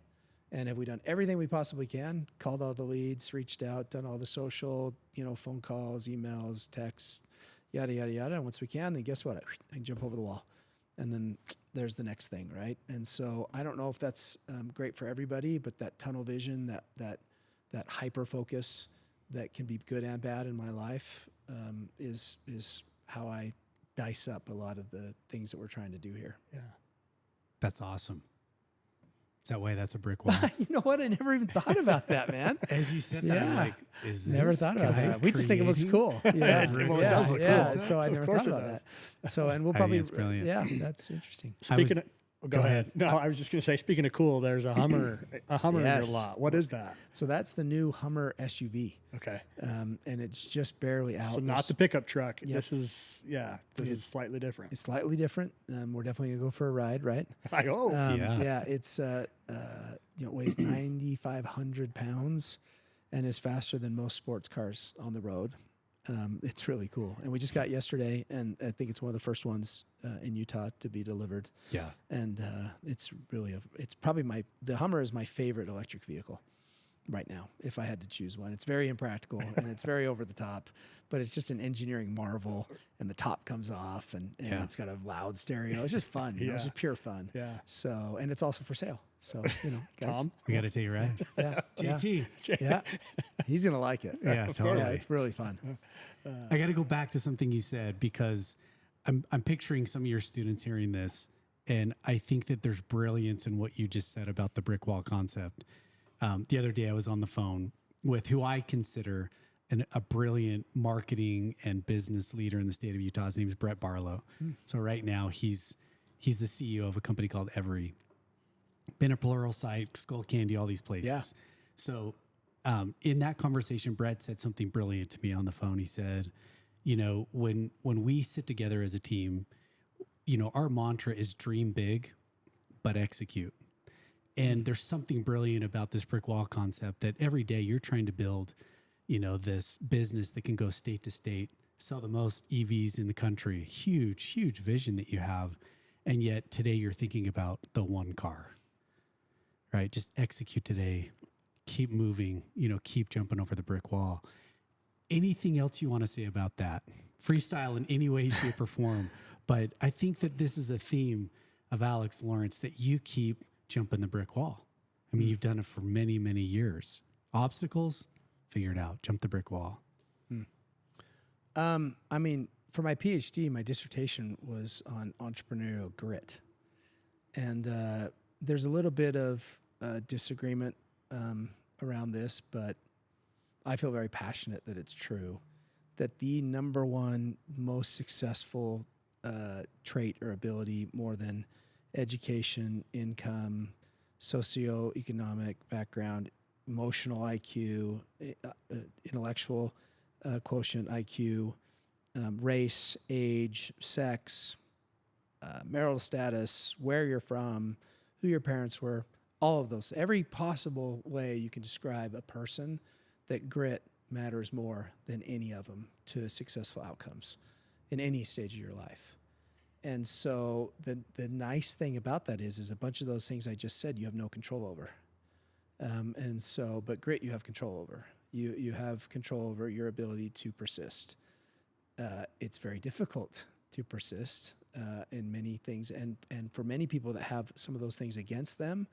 And have we done everything we possibly can? Called all the leads, reached out, done all the social, you know, phone calls, emails, texts, yada, yada, yada. And once we can, then guess what? I can jump over the wall. And then there's the next thing, right? And so I don't know if that's great for everybody, but that tunnel vision, that hyper focus that can be good and bad in my life is how I dice up a lot of the things that we're trying to do here. Yeah. That's awesome. Is that why that's a brick wall? You know what? I never even thought about that, man. As you said that, I'm Yeah. like, is Never this thought about guy that. We just think it looks creating cool. Yeah, Well, it does look yeah. cool. So I Of never course thought it about does. that. So, and we'll I think probably, it's brilliant. yeah, that's interesting. Speaking was- of, go ahead. No, I was just going to say, speaking of cool, there's a Hummer in Yes. your lot. What is that? So that's the new Hummer SUV, Okay. and it's just barely out. So not There's- the pickup truck. Yep. This is slightly different. It's slightly different. We're definitely gonna go for a ride, right? I hope. Yeah. It's it weighs 9,500 pounds, and is faster than most sports cars on the road. It's really cool, and we just got yesterday, and I think it's one of the first ones in Utah to be delivered. Yeah. And it's really it's probably the Hummer is my favorite electric vehicle right now, if I had to choose one. It's very impractical and it's very over the top, but it's just an engineering marvel, and the top comes off, and Yeah. it's got a loud stereo. It's just fun. You know, it's Yeah. just pure fun. Yeah. So, and it's also for sale. So, guys. Tom? We got to take a ride. Yeah. GT. Yeah. He's going to like it. Yeah, totally. Yeah, it's really fun. I got to go back to something you said, because I'm picturing some of your students hearing this, and I think that there's brilliance in what you just said about the brick wall concept. The other day I was on the phone with who I consider a brilliant marketing and business leader in the state of Utah. His name is Brett Barlow. So right now he's the CEO of a company called Every. Been a plural site, Skull Candy, all these places. Yeah. So in that conversation, Brett said something brilliant to me on the phone. He said, when we sit together as a team, our mantra is dream big, but execute. And there's something brilliant about this brick wall concept that every day you're trying to build, this business that can go state to state, sell the most EVs in the country. Huge, huge vision that you have. And yet today you're thinking about the one car, right? Just execute today, keep moving, keep jumping over the brick wall. Anything else you want to say about that? Freestyle in any way, shape, or form. But I think that this is a theme of Alex Lawrence, that you keep jumping the brick wall. I mean, you've done it for many, many years. Obstacles, figure it out. Jump the brick wall. I mean, for my PhD, my dissertation was on entrepreneurial grit. And there's a little bit of disagreement around this, but I feel very passionate that it's true, that the number one most successful trait or ability, more than education, income, socioeconomic background, emotional IQ, intellectual quotient IQ, race, age, sex, marital status, where you're from, who your parents were, all of those. Every possible way you can describe a person, that grit matters more than any of them to successful outcomes in any stage of your life. And so the nice thing about that is a bunch of those things I just said you have no control over. But grit you have control over. You have control over your ability to persist. It's very difficult to persist in many things, and for many people that have some of those things against them,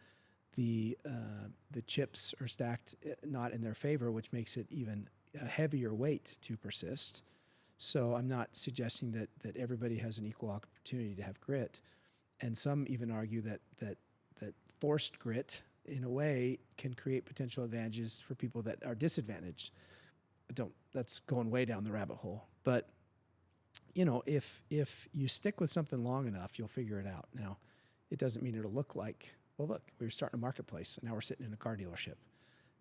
the chips are stacked not in their favor, which makes it even a heavier weight to persist. So I'm not suggesting that everybody has an equal opportunity to have grit, and some even argue that forced grit, in a way, can create potential advantages for people that are disadvantaged. That's going way down the rabbit hole. But if you stick with something long enough, you'll figure it out. Now, it doesn't mean it'll look like, well, look, we were starting a marketplace, and now we're sitting in a car dealership.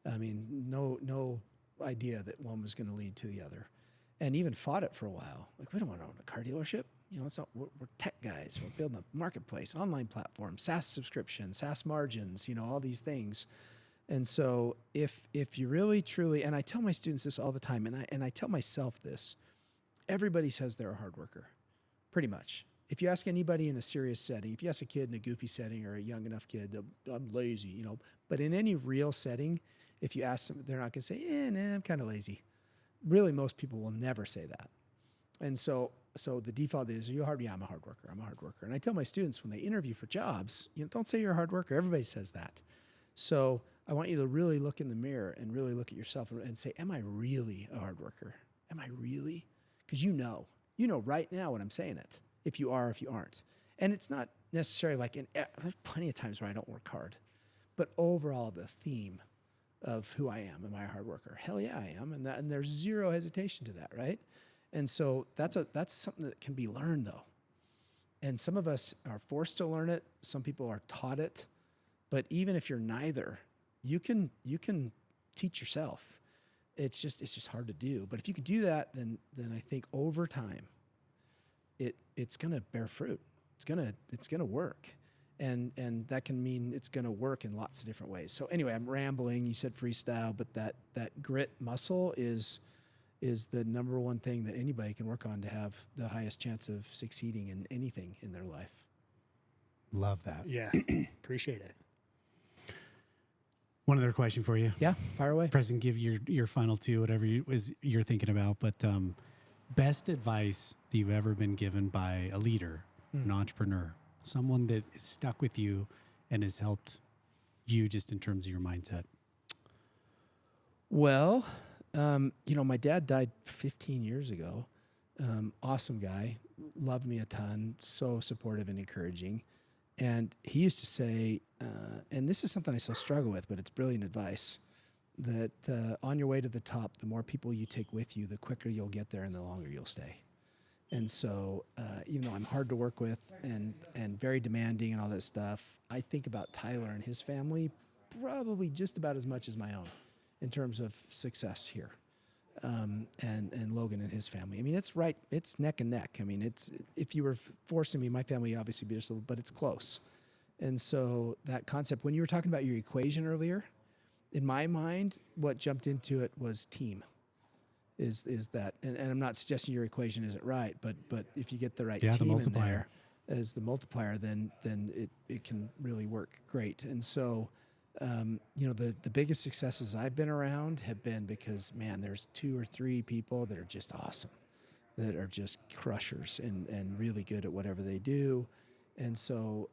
I mean, no idea that one was going to lead to the other, and even fought it for a while. Like, we don't want to own a car dealership. It's not. We're tech guys. We're building a marketplace, online platform, SaaS subscription, SaaS margins. All these things. And so, if you really truly, and I tell my students this all the time, and I tell myself this, everybody says they're a hard worker, pretty much. If you ask anybody in a serious setting, if you ask a kid in a goofy setting or a young enough kid, I'm lazy, But in any real setting, if you ask them, they're not going to say, nah, I'm kind of lazy. Really, most people will never say that. And so the default is, are you a hard? Yeah, I'm a hard worker. I'm a hard worker. And I tell my students when they interview for jobs, don't say you're a hard worker. Everybody says that. So I want you to really look in the mirror and really look at yourself and say, am I really a hard worker? Am I really? Because you know right now when I'm saying it, if you are, if you aren't. And it's not necessarily like, there's plenty of times where I don't work hard, but overall the theme of who I am I a hard worker? Hell yeah, I am. And there's zero hesitation to that, right? And so that's something that can be learned though. And some of us are forced to learn it. Some people are taught it. But even if you're neither, you can teach yourself. It's just hard to do. But if you can do that, then I think over time, it's gonna bear fruit. It's gonna work. And that can mean it's gonna work in lots of different ways. So anyway, I'm rambling. You said freestyle, but that grit muscle is the number one thing that anybody can work on to have the highest chance of succeeding in anything in their life. Love that. Yeah. Appreciate it. One other question for you. Yeah, fire away. Preston, give your final two, whatever you're thinking about. But best advice that you've ever been given by a leader, an entrepreneur, someone that is stuck with you and has helped you just in terms of your mindset. Well, my dad died 15 years ago. Awesome guy, loved me a ton, so supportive and encouraging. And he used to say, and this is something I still struggle with, but it's brilliant advice, that on your way to the top, the more people you take with you, the quicker you'll get there and the longer you'll stay. And so even though I'm hard to work with and very demanding and all that stuff, I think about Tyler and his family probably just about as much as my own in terms of success here. And Logan and his family. I mean, it's neck and neck. I mean, if you were forcing me, my family obviously be just a little, but it's close. And so that concept, when you were talking about your equation earlier, in my mind, what jumped into it was team. Is that, and I'm not suggesting your equation isn't right, but if you get the right team in there as the multiplier, then it can really work great. And so, the biggest successes I've been around have been because, man, there's 2 or 3 people that are just awesome, that are just crushers and really good at whatever they do. And so,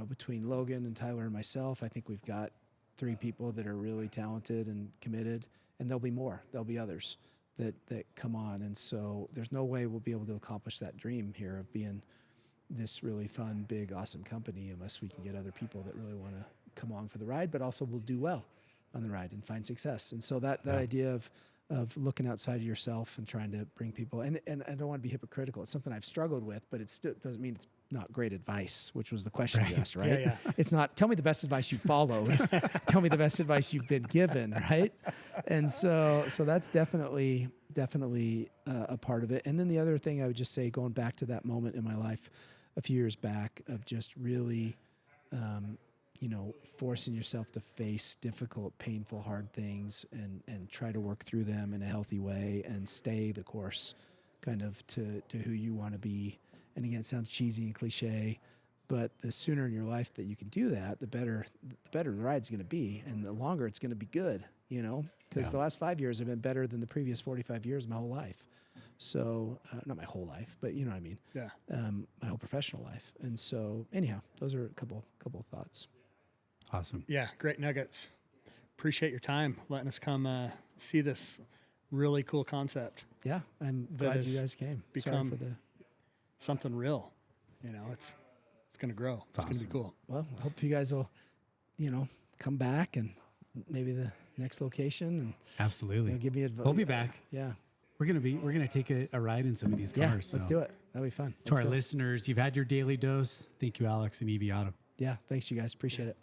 between Logan and Tyler and myself, I think we've got 3 people that are really talented and committed, and there'll be more. There'll be others that come on. And so there's no way we'll be able to accomplish that dream here of being this really fun, big, awesome company unless we can get other people that really want to come along for the ride, but also will do well on the ride and find success. And so that idea of looking outside of yourself and trying to bring people, and I don't want to be hypocritical. It's something I've struggled with, but it still doesn't mean it's not great advice, which was the question you asked, right? Yeah. It's not, tell me the best advice you followed. Tell me the best advice you've been given, right? And so that's definitely a part of it. And then the other thing I would just say, going back to that moment in my life a few years back of just really, forcing yourself to face difficult, painful, hard things and try to work through them in a healthy way and stay the course kind of to who you want to be. And again, it sounds cheesy and cliche, but the sooner in your life that you can do that, the better the ride's going to be, and the longer it's going to be good, because the last 5 years have been better than the previous 45 years of my whole life. So, not my whole life, but you know what I mean? Yeah. My whole professional life. And so anyhow, those are a couple of thoughts. Awesome. Yeah. Great nuggets. Appreciate your time letting us come see this really cool concept. Yeah. I'm That glad you has guys came. become Sorry for the... something real. It's going to grow. It's going to be cool. Well, I hope you guys will, come back and maybe the next location and Absolutely. give me advice. We'll be back. Yeah. We're gonna take a ride in some of these cars. Yeah, let's do it. That'll be fun. To our listeners, you've had your daily dose. Thank you, Alex and Evie Auto. Yeah, thanks you guys. Appreciate it.